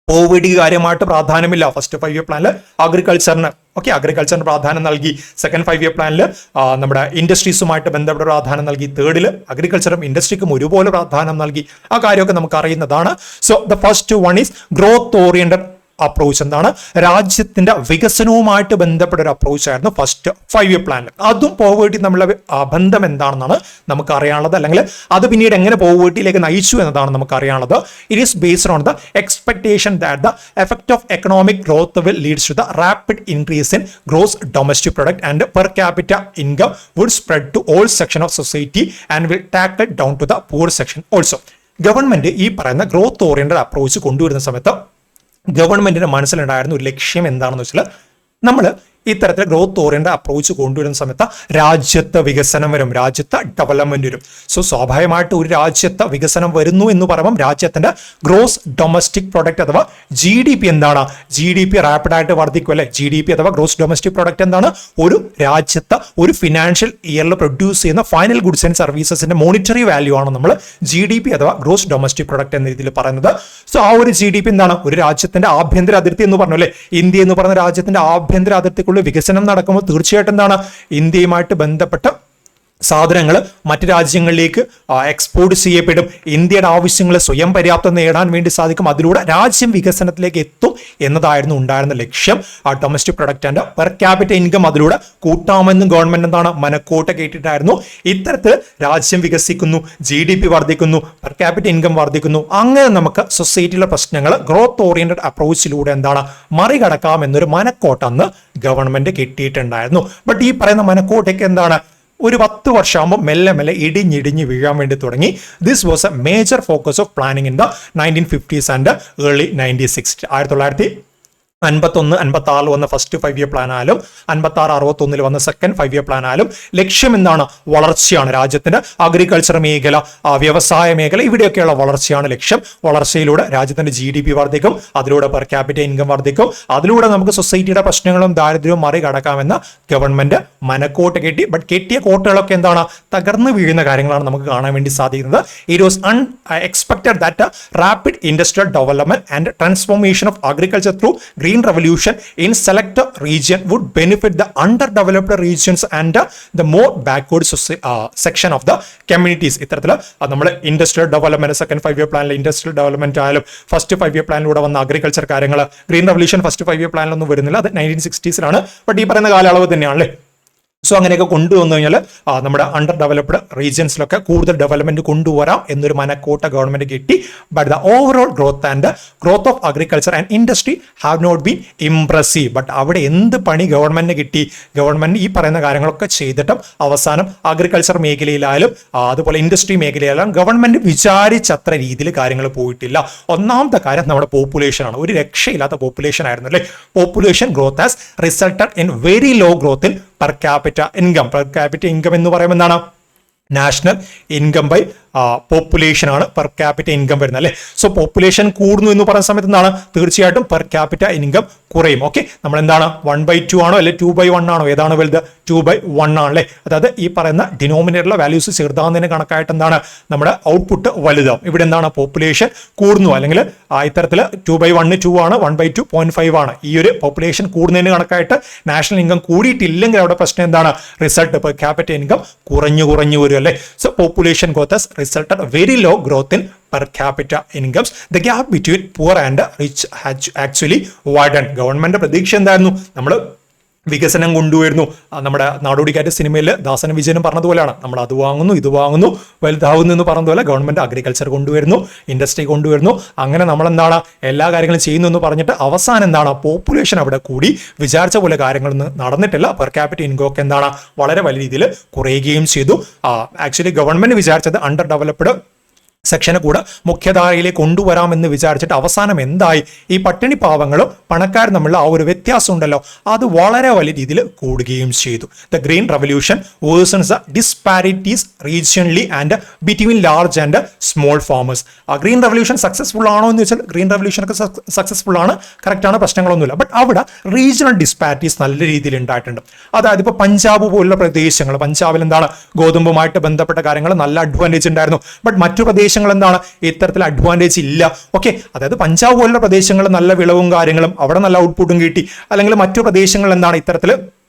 പോവേർട്ടിക്ക് കാര്യമായിട്ട് പ്രാധാന്യമില്ല. ഫസ്റ്റ് 5 ഇയർ പ്ലാനിൽ അഗ്രികൾച്ചറിന് പ്രാധാന്യം നൽകി. സെക്കൻഡ് 5 ഇയർ പ്ലാനിൽ നമ്മുടെ ഇൻഡസ്ട്രീസുമായിട്ട് ബന്ധപ്പെട്ട പ്രാധാന്യം നൽകി. തേർഡിൽ അഗ്രികൾച്ചറും ഇൻഡസ്ട്രിക്കും ഒരുപോലെ പ്രാധാന്യം നൽകി. ആ കാര്യമൊക്കെ നമുക്ക് അറിയുന്നതാണ്. So the first one is growth oriented approach. എന്താണ്? രാജ്യത്തിന്റെ വികസനവുമായിട്ട് ബന്ധപ്പെട്ട ഒരു അപ്രോച്ച് ആയിരുന്നു ഫസ്റ്റ് 5 ഇയർ പ്ലാനിൽ. അതും പോവേർട്ടി തമ്മിലുള്ള ബന്ധം എന്താണെന്നാണ് നമുക്ക് അറിയാനുള്ളത്. അല്ലെങ്കിൽ അത് പിന്നീട് എങ്ങനെ പോവേർട്ടിയിലേക്ക് നയിച്ചു എന്നതാണ് നമുക്ക് അറിയാനുള്ളത്. It is based on the expectation that the effect of economic growth will leads to the rapid increase in gross domestic product and per capita income would spread to all section of society and will tackle down to the poor section also. Government ഈ പറയുന്ന growth oriented approach കൊണ്ടുവരുന്ന സമയത്ത് ഗവൺമെന്റിന്റെ മനസ്സിലുണ്ടായിരുന്ന ഒരു ലക്ഷ്യം എന്താണെന്ന് വെച്ചാൽ നമ്മൾ ഇത്തരത്തിൽ ഗ്രോത്ത് ഓറിയന്റഡ് അപ്രോച്ച് കൊണ്ടുവരുന്ന സമയത്ത് രാജ്യത്ത് വികസനം വരും, രാജ്യത്ത് ഡെവലപ്മെന്റ് വരും. സോ സ്വാഭാവികമായിട്ട് ഒരു രാജ്യത്ത് വികസനം വരുന്നു എന്ന് പറയുമ്പോൾ രാജ്യത്തിന്റെ ഗ്രോസ് ഡൊമസ്റ്റിക് പ്രൊഡക്റ്റ് അഥവാ GDP എന്താണ്? GDP റാപ്പിഡായിട്ട് വർദ്ധിക്കും അല്ലെ. GDP അഥവാ ഗ്രോസ് ഡൊമസ്റ്റിക് പ്രൊഡക്റ്റ് എന്താണ്? ഒരു രാജ്യത്ത് ഒരു ഫിനാൻഷ്യൽ ഇയറിൽ പ്രൊഡ്യൂസ് ചെയ്യുന്ന ഫൈനൽ ഗുഡ്സ് ആൻഡ് സർവീസസിന്റെ മോണിറ്ററി വാല്യൂ ആണ് നമ്മൾ GDP അഥവാ ഗ്രോസ് ഡൊമസ്റ്റിക് പ്രൊഡക്റ്റ് എന്ന രീതിയിൽ പറയുന്നത്. സോ ആ ഒരു GDP എന്താണ്? ഒരു രാജ്യത്തിന്റെ ആഭ്യന്തര അതിർത്തി എന്ന് പറഞ്ഞു അല്ലെ. ഇന്ത്യ എന്ന് പറയുന്ന രാജ്യത്തിന്റെ ആഭ്യന്തര അതിർത്തി വികസനം നടക്കുമ്പോൾ തീർച്ചയായിട്ടും എന്താണ്? ഇന്ത്യയുമായിട്ട് ബന്ധപ്പെട്ട സാധനങ്ങൾ മറ്റു രാജ്യങ്ങളിലേക്ക് എക്സ്പോർട്ട് ചെയ്യപ്പെടും. ഇന്ത്യയുടെ ആവശ്യങ്ങൾ സ്വയം പര്യാപ്തം നേടാൻ വേണ്ടി സാധിക്കും. അതിലൂടെ രാജ്യം വികസനത്തിലേക്ക് എത്തും എന്നതായിരുന്നു ഉണ്ടായിരുന്ന ലക്ഷ്യം. ആ domestic product and per capita income അതിലൂടെ കൂട്ടാമെന്നും ഗവൺമെന്റ് എന്താണ് മനക്കോട്ട കേട്ടിട്ടായിരുന്നു. ഇത്തരത്തിൽ രാജ്യം വികസിക്കുന്നു, GDP വർദ്ധിക്കുന്നു, പെർ ക്യാപിറ്റ ഇൻകം വർദ്ധിക്കുന്നു. അങ്ങനെ നമുക്ക് സൊസൈറ്റിയിലെ പ്രശ്നങ്ങൾ ഗ്രോത്ത് ഓറിയന്റഡ് അപ്രോച്ചിലൂടെ എന്താണ് മറികടക്കാം എന്നൊരു മനക്കോട്ട അന്ന് ഗവൺമെന്റ് കിട്ടിയിട്ടുണ്ടായിരുന്നു. ബട്ട് ഈ പറയുന്ന മനക്കോട്ടയ്ക്ക് എന്താണ് ഒരു 10 വർഷമാകുമ്പോൾ മെല്ലെ മെല്ലെ ഇടിഞ്ഞിടിഞ്ഞ് വീഴാൻ വേണ്ടി തുടങ്ങി. This was A major focus of planning in the 1950s and early 1960s. 51, 56 വന്ന ഫസ്റ്റ് 5 ഇയർ പ്ലാൻ ആയാലും 56, 61 വന്ന സെക്കൻഡ് 5 ഇയർ പ്ലാൻ ആയാലും ലക്ഷ്യം എന്താണ്? വളർച്ചയാണ്. രാജ്യത്തിന്റെ അഗ്രികൾച്ചർ മേഖല, വ്യവസായ മേഖല, ഇവിടെയൊക്കെയുള്ള വളർച്ചയാണ് ലക്ഷ്യം. വളർച്ചയിലൂടെ രാജ്യത്തിന്റെ GDP വർദ്ധിക്കും, അതിലൂടെ പെർ ക്യാപിറ്റ ഇൻകം വർദ്ധിക്കും, അതിലൂടെ നമുക്ക് സൊസൈറ്റിയുടെ പ്രശ്നങ്ങളും ദാരിദ്ര്യവും മറികടക്കാമെന്ന ഗവൺമെന്റ് മനക്കോട്ട് കെട്ടി. ബട്ട് കെട്ടിയ കോട്ടകളൊക്കെ എന്താണ്? തകർന്നു വീഴുന്ന കാര്യങ്ങളാണ് നമുക്ക് കാണാൻ വേണ്ടി സാധിക്കുന്നത്. It was unexpected that rapid industrial development and transformation of agriculture through green revolution in select region would benefit the underdeveloped regions and the more backward section of the communities. ഇത്തരത്തിൽ നമ്മൾ ഇൻഡസ്ട്രിയൽ ഡെവലപ്മെന്റ് സെക്കൻഡ് 5 ഇയർ പ്ലാനിൽ industrial development ആയാലും first 5 year പ്ലാനിലൂടെ വന്ന agriculture കാര്യങ്ങൾ, green revolution first 5 year പ്ലാനിലൊന്നും വരുന്നില്ല, അത് 1960s but ഈ പറയുന്ന കാലയളവ് തന്നെയാണല്ലേ. സോ അങ്ങനെയൊക്കെ കൊണ്ടുവന്നു കഴിഞ്ഞാൽ നമ്മുടെ അണ്ടർ ഡെവലപ്ഡ് റീജിയൻസിലൊക്കെ കൂടുതൽ ഡെവലപ്മെന്റ് കൊണ്ടുവരാം എന്നൊരു മനക്കോട്ട ഗവൺമെന്റ് കിട്ടി. But the overall growth of agriculture and industry have not been impressive. But അവിടെ എന്ത് പണി ഗവൺമെന്റിന് കിട്ടി? ഗവൺമെന്റ് ഈ പറയുന്ന കാര്യങ്ങളൊക്കെ ചെയ്തിട്ടും അവസാനം അഗ്രികൾച്ചർ മേഖലയിലായാലും അതുപോലെ ഇൻഡസ്ട്രി മേഖലയിലായാലും ഗവൺമെന്റ് വിചാരിച്ചത്ര രീതിയിൽ കാര്യങ്ങൾ പോയിട്ടില്ല. ഒന്നാമത്തെ കാര്യം നമ്മുടെ പോപ്പുലേഷൻ ആണ്. ഒരു രക്ഷയില്ലാത്ത പോപ്പുലേഷൻ ആയിരുന്നു അല്ലേ. Population growth has resulted in very low growth in per capita income. Per capita income എന്ന് പറയുമ്പോൾ എന്താണ്? നാഷണൽ ഇൻകം ബൈ പോപ്പുലേഷൻ ആണ് പെർ ക്യാപിറ്റ ഇൻകം വരുന്നത് അല്ലേ. സോ പോപ്പുലേഷൻ കൂടുന്നു എന്ന് പറയുന്ന സമയത്ത് എന്താണ്? തീർച്ചയായിട്ടും പെർ ക്യാപിറ്റ ഇൻകം കുറയും. ഓക്കെ, നമ്മൾ എന്താണ് 1/2 ആണോ അല്ലെ 2/1 ആണോ? ഏതാണ് വലുത്? 2/1 ആണല്ലേ. അതായത് ഈ പറയുന്ന ഡിനോമിനേറ്ററിലെ വാല്യൂസ് ചെറുതാകുന്നതിന് കണക്കായിട്ട് എന്താണ്? നമ്മുടെ ഔട്ട്പുട്ട് വലുതാവും. ഇവിടെ എന്താണ്? പോപ്പുലേഷൻ കൂടുന്നു, അല്ലെങ്കിൽ ഇത്തരത്തിൽ 2/1 2 ആണ്, 1/2 0.5 ആണ്. ഈ ഒരു പോപ്പുലേഷൻ കൂടുന്നതിന് കണക്കായിട്ട് നാഷണൽ ഇൻകം കൂടിയിട്ടില്ലെങ്കിൽ അവിടെ പ്രശ്നം എന്താണ്? റിസൾട്ട് പെർ ക്യാപിറ്റ ഇൻകം കുറഞ്ഞു വരും അല്ലേ. So population growth resulted very low growth in per capita incomes. The gap between poor and rich has actually widened. Government പ്രതീക്ഷ എന്തായിരുന്നു? നമ്മൾ വികസനം കൊണ്ടുവരുന്നു. നമ്മുടെ നാടോടിക്കാറ്റ് സിനിമയിൽ ദാസനും വിജയനും പറഞ്ഞതുപോലെയാണ്, നമ്മൾ അത് വാങ്ങുന്നു ഇത് വാങ്ങുന്നു വലുതാവുന്നു എന്ന് പറഞ്ഞതുപോലെ ഗവൺമെന്റ് അഗ്രികൾച്ചർ കൊണ്ടുവരുന്നു, ഇൻഡസ്ട്രി കൊണ്ടുവരുന്നു. അങ്ങനെ നമ്മൾ എന്താണ് എല്ലാ കാര്യങ്ങളും ചെയ്യുന്നു എന്ന് പറഞ്ഞിട്ട് അവസാനം എന്താണ്? പോപ്പുലേഷൻ അവിടെ കൂടി വിചാരിച്ച പോലെ കാര്യങ്ങളൊന്നും നടന്നിട്ടില്ല. പെർ ക്യാപിറ്റ ഇൻകം ഒക്കെ എന്താണ്? വളരെ വലിയ രീതിയിൽ കുറയുകയും ചെയ്തു. ആക്ച്വലി ഗവൺമെന്റ് വിചാരിച്ചത് അണ്ടർ ഡെവലപ്ഡ് സെക്ഷനെ കൂടെ മുഖ്യധാരയിലേക്ക് കൊണ്ടുവരാമെന്ന് വിചാരിച്ചിട്ട് അവസാനം എന്തായി? ഈ പട്ടിണി പാവങ്ങളും പണക്കാരും തമ്മിലുള്ള ആ ഒരു വ്യത്യാസം ഉണ്ടല്ലോ, അത് വളരെ വലിയ രീതിയിൽ കൂടുകയും ചെയ്തു. The green revolution worsens the disparities regionally and between large and small farmers. ആ ഗ്രീൻ റെവല്യൂഷൻ സക്സസ്ഫുൾ ആണോ എന്ന് വെച്ചാൽ ഗ്രീൻ റെവല്യൂഷൻ ഒക്കെ സക്സസ്ഫുൾ ആണ്, കറക്റ്റ് ആണ്, പ്രശ്നങ്ങളൊന്നുമില്ല. ബട്ട് അവിടെ റീജിയണൽ ഡിസ്പാരിറ്റീസ് നല്ല രീതിയിൽ ഉണ്ടായിട്ടുണ്ട്. അതായത് ഇപ്പോൾ പഞ്ചാബ് പോലുള്ള പ്രദേശങ്ങൾ, പഞ്ചാബിൽ എന്താണ്? ഗോതമ്പുമായിട്ട് ബന്ധപ്പെട്ട കാര്യങ്ങൾ നല്ല അഡ്വാൻറ്റേജ് ഉണ്ടായിരുന്നു. ബട്ട് മറ്റു പ്രദേശങ്ങൾ എന്താണ്? ഇത്തരത്തിൽ അഡ്വാൻറ്റേജ് ഇല്ല. ഓക്കെ, അതായത് പഞ്ചാബ് പോലുള്ള പ്രദേശങ്ങൾ നല്ല വിളവും കാര്യങ്ങളും അവിടെ നല്ല ഔട്ട്പുട്ടും കിട്ടി. അല്ലെങ്കിൽ മറ്റു പ്രദേശങ്ങൾ എന്താണ്? ഇത്തരത്തിൽ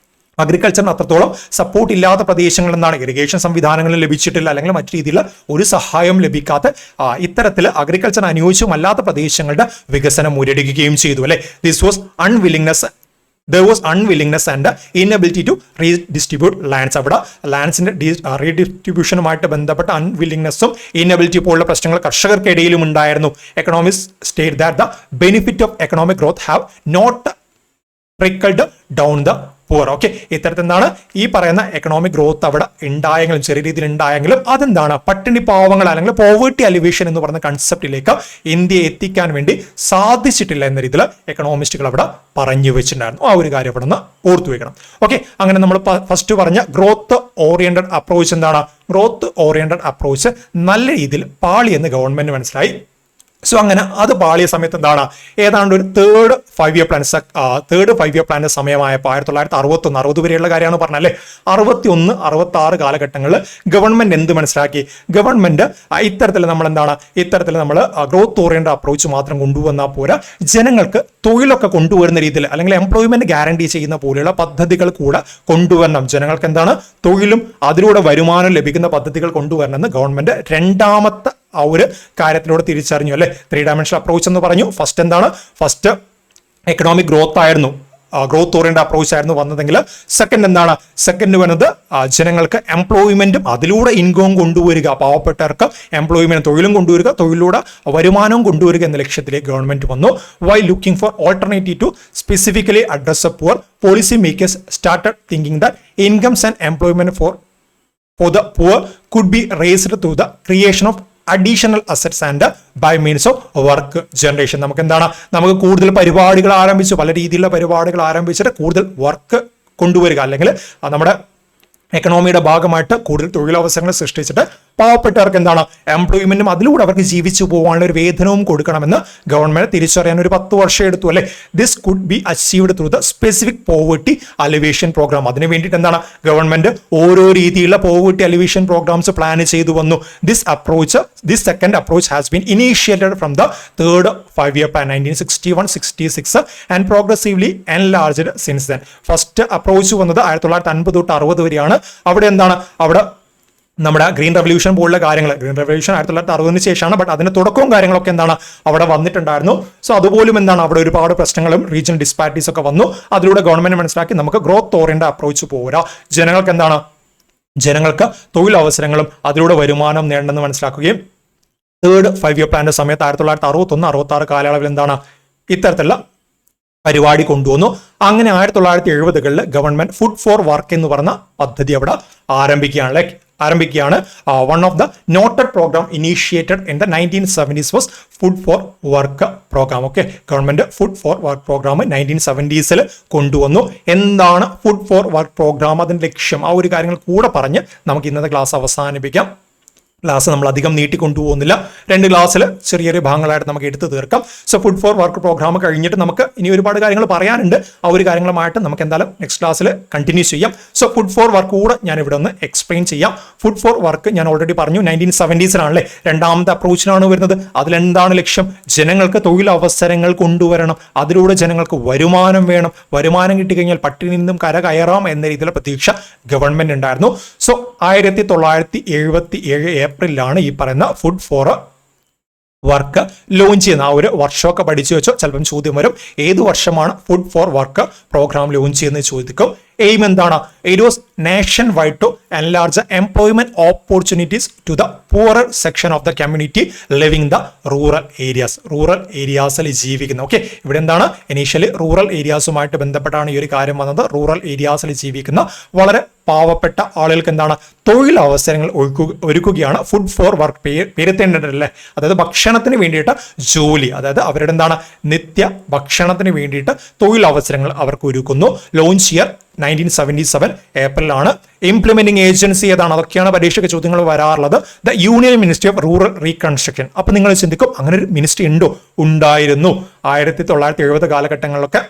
അഗ്രികൾച്ചറിന് അത്രത്തോളം സപ്പോർട്ട് ഇല്ലാത്ത പ്രദേശങ്ങൾ എന്താണ്? ഇറിഗേഷൻ സംവിധാനങ്ങൾ ലഭിച്ചിട്ടില്ല, അല്ലെങ്കിൽ മറ്റു രീതിയിലുള്ള ഒരു സഹായം ലഭിക്കാത്ത ഇത്തരത്തിൽ അഗ്രികൾച്ചർ അനുയോജ്യമല്ലാത്ത പ്രദേശങ്ങളുടെ വികസനം മുരടിക്കുകയും ചെയ്തു അല്ലെ. This was unwillingness. There was unwillingness and inability to redistribute lands. അവിടെ ലാൻഡ്സിന്റെ റീഡിസ്ട്രിബ്യൂഷനുമായിട്ട് ബന്ധപ്പെട്ട അൺവില്ലിംഗ്നെസ്സും ഇന്നബിലിറ്റി പോലുള്ള പ്രശ്നങ്ങൾ കർഷകർക്കിടയിലും ഉണ്ടായിരുന്നു. Economics state that the benefit of economic growth have not trickled down the poor. Okay, ഇത്തരത്തിൽ എന്താണ്? ഈ പറയുന്ന എക്കണോമിക് ഗ്രോത്ത് അവിടെ ഉണ്ടായെങ്കിലും ചെറിയ രീതിയിൽ ഉണ്ടായെങ്കിലും അതെന്താണ്? പട്ടിണി പാവങ്ങൾ അല്ലെങ്കിൽ പോവേർട്ടി അലിവേഷൻ എന്ന് പറയുന്ന കൺസെപ്റ്റിലേക്ക് ഇന്ത്യയെ എത്തിക്കാൻ വേണ്ടി സാധിച്ചിട്ടില്ല എന്ന രീതിയിൽ എക്കണോമിസ്റ്റുകൾ അവിടെ പറഞ്ഞു വെച്ചിട്ടുണ്ടായിരുന്നു. ആ ഒരു കാര്യം അവിടെ നിന്ന് ഓർത്തു വെക്കണം. ഓക്കെ, അങ്ങനെ നമ്മൾ ഫസ്റ്റ് പറഞ്ഞ ഗ്രോത്ത് ഓറിയന്റഡ് അപ്രോച്ച് എന്താണ്? ഗ്രോത്ത് ഓറിയന്റഡ് അപ്രോച്ച് നല്ല രീതിയിൽ പാളി എന്ന് ഗവൺമെന്റ് മനസ്സിലായി. സോ അങ്ങനെ അത് പാളിയ സമയത്ത് എന്താണ്? ഏതാണ്ട് ഒരു തേർഡ് 5 ഇയർ പ്ലാന്റെ സമയമായപ്പോൾ 1961 60 വരെയുള്ള കാര്യമാണ് പറഞ്ഞല്ലേ. 61 66 കാലഘട്ടങ്ങളിൽ ഗവൺമെന്റ് എന്ത് മനസ്സിലാക്കി? ഗവൺമെന്റ് ഇത്തരത്തിൽ നമ്മൾ എന്താണ്? ഇത്തരത്തിൽ നമ്മൾ ഗ്രോത്ത് ഓറിയന്റഡ് അപ്രോച്ച് മാത്രം കൊണ്ടുവന്നാൽ പോരാ, ജനങ്ങൾക്ക് തൊഴിലൊക്കെ കൊണ്ടുവരുന്ന രീതിയിൽ അല്ലെങ്കിൽ എംപ്ലോയ്മെന്റ് ഗ്യാരണ്ടി ചെയ്യുന്ന പോലെയുള്ള പദ്ധതികൾ കൂടെ കൊണ്ടുവരണം. ജനങ്ങൾക്ക് എന്താണ്? തൊഴിലും അതിലൂടെ വരുമാനം ലഭിക്കുന്ന പദ്ധതികൾ കൊണ്ടുവരണമെന്ന് ഗവൺമെന്റ് രണ്ടാമത്തെ ആ ഒരു കാര്യത്തിലൂടെ തിരിച്ചറിഞ്ഞു അല്ലെ. 3 ഡയമെൻഷണൽ അപ്രോച്ച് എന്ന് പറഞ്ഞു. ഫസ്റ്റ് എന്താണ്? ഫസ്റ്റ് എക്കണോമിക് ഗ്രോത്ത് ആയിരുന്നു, ഗ്രോത്ത് ഓറിയന്റഡ് അപ്രോച്ച് ആയിരുന്നു വന്നതെങ്കിൽ സെക്കൻഡ് എന്താണ്? സെക്കൻഡ് വരുന്നത് ജനങ്ങൾക്ക് എംപ്ലോയ്മെന്റും അതിലൂടെ ഇൻകവും കൊണ്ടുവരിക, പാവപ്പെട്ടവർക്ക് എംപ്ലോയ്മെന്റ് തൊഴിലും കൊണ്ടുവരിക, തൊഴിലൂടെ വരുമാനവും കൊണ്ടുവരിക എന്ന ലക്ഷ്യത്തിലേക്ക് ഗവൺമെന്റ് വന്നു. Why looking for alternative to specifically address a poor, policy makers started thinking that incomes and employment for the poor could be raised through the creation of additional assets and by means of work generation. നമുക്ക് എന്താണ്, നമുക്ക് കൂടുതൽ പരിപാടികൾ ആരംഭിച്ചു, പല രീതിയിലുള്ള പരിപാടികൾ ആരംഭിച്ചിട്ട് കൂടുതൽ വർക്ക് കൊണ്ടുവരിക, അല്ലെങ്കിൽ നമ്മുടെ എക്കണോമിയുടെ ഭാഗമായിട്ട് കൂടുതൽ തൊഴിലവസരങ്ങൾ സൃഷ്ടിച്ചിട്ട് പാവപ്പെട്ടവർക്ക് എന്താണ് എംപ്ലോയ്മെന്റും അതിലൂടെ അവർക്ക് ജീവിച്ചു പോകാനുള്ള ഒരു വേതനവും കൊടുക്കണമെന്ന് ഗവൺമെന്റ് തിരിച്ചറിയാൻ ഒരു 10 വർഷം എടുത്തു അല്ലെ. This could be achieved through the specific poverty alleviation program. അതിന് വേണ്ടിയിട്ട് എന്താണ് ഗവൺമെന്റ് ഓരോ രീതിയിലുള്ള പോവർട്ടി അലിവേഷൻ പ്രോഗ്രാംസ് പ്ലാൻ ചെയ്തു വന്നു. This second approach has been initiated from the third 5-year plan 1961-66 and progressively enlarged since then. First approach വന്നത് 1950 തൊട്ട് 60 വരെയാണ്. അവിടെ എന്താണ്, അവിടെ നമ്മുടെ ഗ്രീൻ റെവല്യൂഷൻ പോലുള്ള കാര്യങ്ങൾ, ഗ്രീൻ റെവല്യൂഷൻ 1960 ശേഷമാണ്, ബട്ട് അതിന്റെ തുടക്കവും കാര്യങ്ങളൊക്കെ എന്താണ് അവിടെ വന്നിട്ടുണ്ടായിരുന്നു. സോ അതുപോലും എന്താണ് അവിടെ ഒരുപാട് പ്രശ്നങ്ങളും റീജിയണൽ ഡിസ്പാരിറ്റീസ് ഒക്കെ വന്നു. അതിലൂടെ ഗവൺമെന്റ് മനസ്സിലാക്കി നമുക്ക് ഗ്രോത്ത് ഓറിയന്റഡ് അപ്രോച്ച് പോരാ, ജനങ്ങൾക്ക് എന്താണ്, ജനങ്ങൾക്ക് തൊഴിലവസരങ്ങളും അതിലൂടെ വരുമാനം നേടണമെന്ന് മനസ്സിലാക്കുകയും തേർഡ് 5-year പ്ലാന്റെ സമയത്ത് 1961-66 കാലയളവിൽ എന്താണ് ഇത്തരത്തിലുള്ള പരിപാടി കൊണ്ടുവന്നു. അങ്ങനെ 1970-കളിൽ ഗവൺമെന്റ് ഫുഡ് ഫോർ വർക്ക് എന്ന് പറഞ്ഞ പദ്ധതി അവിടെ ആരംഭിക്കുകയാണ്. One of the noted program initiated in the 1970s was food for work program. Okay, government food for work program 1970s കൊണ്ടുവന്നു. എന്താണ് ഫുഡ് ഫോർ വർക്ക് പ്രോഗ്രാം, അതിന്റെ ലക്ഷ്യം, ആ ഒരു കാര്യങ്ങൾ കൂടെ പറഞ്ഞ് നമുക്ക് ഇന്നത്തെ ക്ലാസ് അവസാനിപ്പിക്കാം. ക്ലാസ് നമ്മൾ അധികം നീട്ടിക്കൊണ്ടുപോകുന്നില്ല, 2 ക്ലാസ്സിൽ ചെറിയ ഭാഗങ്ങളായിട്ട് നമുക്ക് എടുത്തു തീർക്കാം. So food for work program കഴിഞ്ഞിട്ട് നമുക്ക് ഇനി ഒരുപാട് കാര്യങ്ങൾ പറയാനുണ്ട്. ആ ഒരു കാര്യങ്ങളുമായിട്ട് നമുക്ക് എന്തായാലും നെക്സ്റ്റ് ക്ലാസ്സിൽ കണ്ടിന്യൂ ചെയ്യാം. സോ ഫുഡ് ഫോർ വർക്ക് കൂടെ ഞാൻ ഇവിടെ ഒന്ന് എക്സ്പ്ലെയിൻ ചെയ്യാം. ഫുഡ് ഫോർ വർക്ക് ഞാൻ ഓൾറെഡി പറഞ്ഞു 1970s രണ്ടാമത്തെ അപ്രോച്ചിനാണ് വരുന്നത്. അതിലെന്താണ് ലക്ഷ്യം, ജനങ്ങൾക്ക് തൊഴിലവസരങ്ങൾ കൊണ്ടുവരണം, അതിലൂടെ ജനങ്ങൾക്ക് വരുമാനം വേണം, വരുമാനം കിട്ടിക്കഴിഞ്ഞാൽ പട്ടിണി നിന്നും കരകയറാം എന്ന രീതിയിലുള്ള പ്രതീക്ഷ ഗവൺമെന്റ് ഉണ്ടായിരുന്നു. സോ 1977 ഏപ്രിലാണ് ഈ പറയുന്ന ഫുഡ് ഫോർ വർക്ക് ലോഞ്ച് ചെയ്യുന്ന. ആ ഒരു വർഷമൊക്കെ പഠിച്ചു വെച്ചോ, ചിലപ്പം ചോദ്യം വരും, ഏത് വർഷമാണ് food for work program launch ചെയ്യുന്നത് ചോദിക്കും. എയിം എന്താണ്, it was nation wide to enlarge employment opportunities to the poorer section of the community living the rural areas. Rural ഏരിയാസിൽ ജീവിക്കുന്ന, ഓക്കെ, ഇവിടെ എന്താണ് ഇനീഷ്യലി റൂറൽ ഏരിയാസുമായിട്ട് ബന്ധപ്പെട്ടാണ് ഈ ഒരു കാര്യം വന്നത്. റൂറൽ ഏരിയാസിൽ ജീവിക്കുന്ന വളരെ പാവപ്പെട്ട ആളുകൾക്ക് എന്താണ് തൊഴിലവസരങ്ങൾ ഒരുക്കുകയാണ് ഫുഡ് ഫോർ വർക്ക്. പേരെത്തേണ്ടല്ലേ, അതായത് ഭക്ഷണത്തിന് വേണ്ടിയിട്ട് ജോലി, അതായത് അവരുടെ എന്താണ് നിത്യ ഭക്ഷണത്തിന് വേണ്ടിയിട്ട് തൊഴിലവസരങ്ങൾ അവർക്ക് ഒരുക്കുന്നു. Launch year 1977 ഏപ്രിലാണ്. ഇംപ്ലിമെന്റിംഗ് ഏജൻസി ഏതാണ്, അതൊക്കെയാണ് പരീക്ഷയ്ക്ക് ചോദ്യങ്ങൾ വരാറുള്ളത്. The union ministry of rural reconstruction. അപ്പൊ നിങ്ങൾ ചിന്തിക്കും അങ്ങനെ ഒരു മിനിസ്ട്രി ഉണ്ടോ? ഉണ്ടായിരുന്നു. 1970 കാലഘട്ടങ്ങളിലൊക്കെ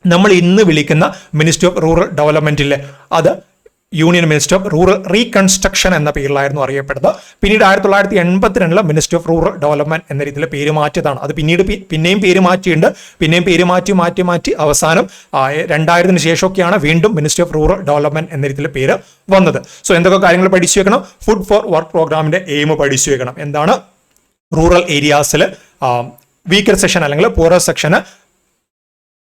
നമ്മൾ ഇന്ന് വിളിക്കുന്ന മിനിസ്ട്രി ഓഫ് റൂറൽ ഡെവലപ്മെന്റിലെ അത് union minister of rural reconstruction എന്ന പേരിലായിരുന്നു അറിയപ്പെടുന്നത്. പിന്നീട് 1982 മിനിസ്ട്രി ഓഫ് റൂറൽ ഡെവലപ്മെന്റ് എന്ന രീതിയിൽ പേര് മാറ്റിയതാണ്. അത് പിന്നെയും പേര് മാറ്റിയിട്ടുണ്ട്. പിന്നെയും പേര് മാറ്റി അവസാനം 2000 ശേഷമൊക്കെയാണ് വീണ്ടും മിനിസ്ട്രി ഓഫ് റൂറൽ ഡെവലപ്മെന്റ് എന്ന രീതിയിൽ പേര് വന്നത്. സോ എന്തൊക്കെ കാര്യങ്ങൾ പഠിച്ചു വെക്കണം, ഫുഡ് ഫോർ വർക്ക് പ്രോഗ്രാമിന്റെ എയിം പഠിച്ചു വെക്കണം. എന്താണ്, റൂറൽ ഏരിയാസിൽ വീക്കർ സെക്ഷൻ അല്ലെങ്കിൽ പൂറർ സെക്ഷന്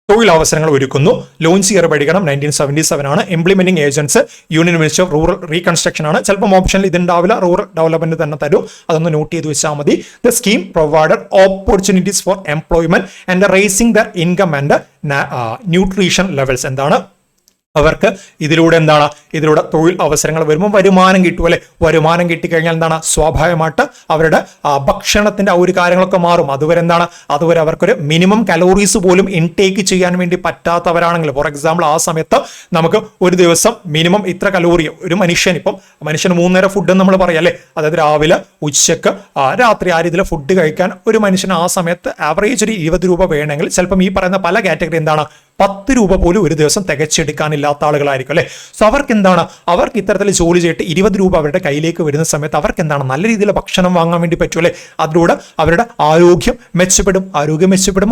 തൊഴിലവസരങ്ങൾ ഒരുക്കുന്നു. ലോഞ്ച് ഇയർ പഠിക്കണം 1977 ആണ്. Implementing agents union minister of rural reconstruction ആണ്. ചിലപ്പോൾ ഓപ്ഷനിൽ ഇതുണ്ടാവില്ല, റൂറൽ ഡെവലപ്മെന്റ് തന്നെ തരും, അതൊന്ന് നോട്ട് ചെയ്ത് വെച്ചാൽ മതി. The scheme provided opportunities for employment and raising their income and nutrition levels. എന്താണ് അവർക്ക് ഇതിലൂടെ തൊഴിൽ അവസരങ്ങൾ വരുമ്പോൾ വരുമാനം കിട്ടും അല്ലെ. വരുമാനം കിട്ടിക്കഴിഞ്ഞാൽ എന്താണ് സ്വാഭാവികമായിട്ട് അവരുടെ ഭക്ഷണത്തിന്റെ ആ ഒരു കാര്യങ്ങളൊക്കെ മാറും. അതുവരെ അവർക്കൊരു മിനിമം കലോറീസ് പോലും ഇൻടേക്ക് ചെയ്യാൻ വേണ്ടി പറ്റാത്തവരാണെങ്കിൽ, ഫോർ എക്സാമ്പിൾ ആ സമയത്ത് നമുക്ക് ഒരു ദിവസം മിനിമം ഇത്ര കലോറി, ഒരു മനുഷ്യന് 3 നേരം ഫുഡ് നമ്മൾ പറയാം അല്ലെ, അതായത് രാവിലെ ഉച്ചക്ക് രാത്രി ആ രീതിയിൽ ഫുഡ് കഴിക്കാൻ ഒരു മനുഷ്യന് ആ സമയത്ത് ആവറേജ് ഒരു 20 രൂപ വേണമെങ്കിൽ ചിലപ്പം ഈ പറയുന്ന പല കാറ്റഗറി 10 രൂപ പോലും ഒരു ദിവസം തികച്ചെടുക്കാനില്ലാത്ത ആളുകളായിരിക്കും അല്ലെ. സോ അവർക്ക് ഇത്തരത്തിൽ ജോലി ചെയ്തിട്ട് 20 രൂപ അവരുടെ കയ്യിലേക്ക് വരുന്ന സമയത്ത് അവർക്ക് നല്ല രീതിയിൽ ഭക്ഷണം വാങ്ങാൻ വേണ്ടി പറ്റും അല്ലെ. അതിലൂടെ അവരുടെ ആരോഗ്യം മെച്ചപ്പെടും,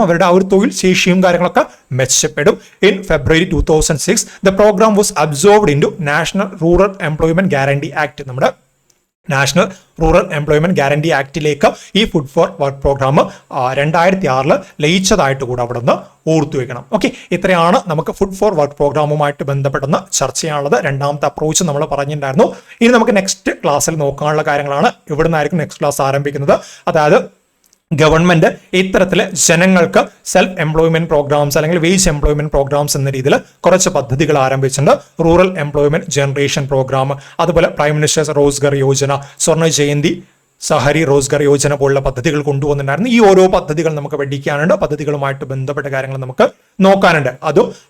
അവരുടെ ആ ഒരു തൊഴിൽ ശേഷിയും കാര്യങ്ങളൊക്കെ മെച്ചപ്പെടും. In February 2006 the program was absorbed into national rural employment guarantee act. നമ്മുടെ നാഷണൽ റൂറൽ എംപ്ലോയ്മെന്റ് ഗ്യാരണ്ടി ആക്ടിലേക്ക് ഈ ഫുഡ് ഫോർ വർക്ക് പ്രോഗ്രാം 2006 ലയിച്ചതായിട്ട് കൂടെ അവിടെ നിന്ന് ഓർത്തു വെക്കണം. ഓക്കെ, ഇത്രയാണ് നമുക്ക് ഫുഡ് ഫോർ വർക്ക് പ്രോഗ്രാമുമായിട്ട് ബന്ധപ്പെടുന്ന ചർച്ച ചെയ്യാനുള്ളത്. രണ്ടാമത്തെ അപ്രോച്ച് നമ്മൾ പറഞ്ഞിട്ടുണ്ടായിരുന്നു. ഇനി നമുക്ക് നെക്സ്റ്റ് ക്ലാസ്സിൽ നോക്കാനുള്ള കാര്യങ്ങളാണ്. ഇവിടെ നിന്നായിരിക്കും നെക്സ്റ്റ് ക്ലാസ് ആരംഭിക്കുന്നത്. അതായത് ഗവൺമെന്റ് ഇത്തരത്തിൽ ജനങ്ങൾക്ക് സെൽഫ് എംപ്ലോയ്മെന്റ് പ്രോഗ്രാംസ് അല്ലെങ്കിൽ വേജ് എംപ്ലോയ്മെന്റ് പ്രോഗ്രാംസ് എന്ന രീതിയിൽ കുറച്ച് പദ്ധതികൾ ആരംഭിച്ചിട്ടുണ്ട്. റൂറൽ എംപ്ലോയ്മെന്റ് ജനറേഷൻ പ്രോഗ്രാം, അതുപോലെ പ്രൈം മിനിസ്റ്റേഴ്സ് റോസ്ഗർ യോജന, സ്വർണ്ണ ജയന്തി സഹരി റോസ്ഗർ യോജന പോലുള്ള പദ്ധതികൾ കൊണ്ടുവന്നിട്ടുണ്ടായിരുന്നു. ഈ ഓരോ പദ്ധതികൾ നമുക്ക് പഠിക്കാനുണ്ട്, പദ്ധതികളുമായിട്ട് ബന്ധപ്പെട്ട കാര്യങ്ങൾ നമുക്ക് നോക്കാനുണ്ട്.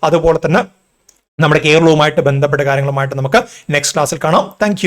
അതുപോലെ തന്നെ നമ്മുടെ കേരളവുമായിട്ട് ബന്ധപ്പെട്ട കാര്യങ്ങളുമായിട്ട് നമുക്ക് നെക്സ്റ്റ് ക്ലാസ്സിൽ കാണാം. താങ്ക്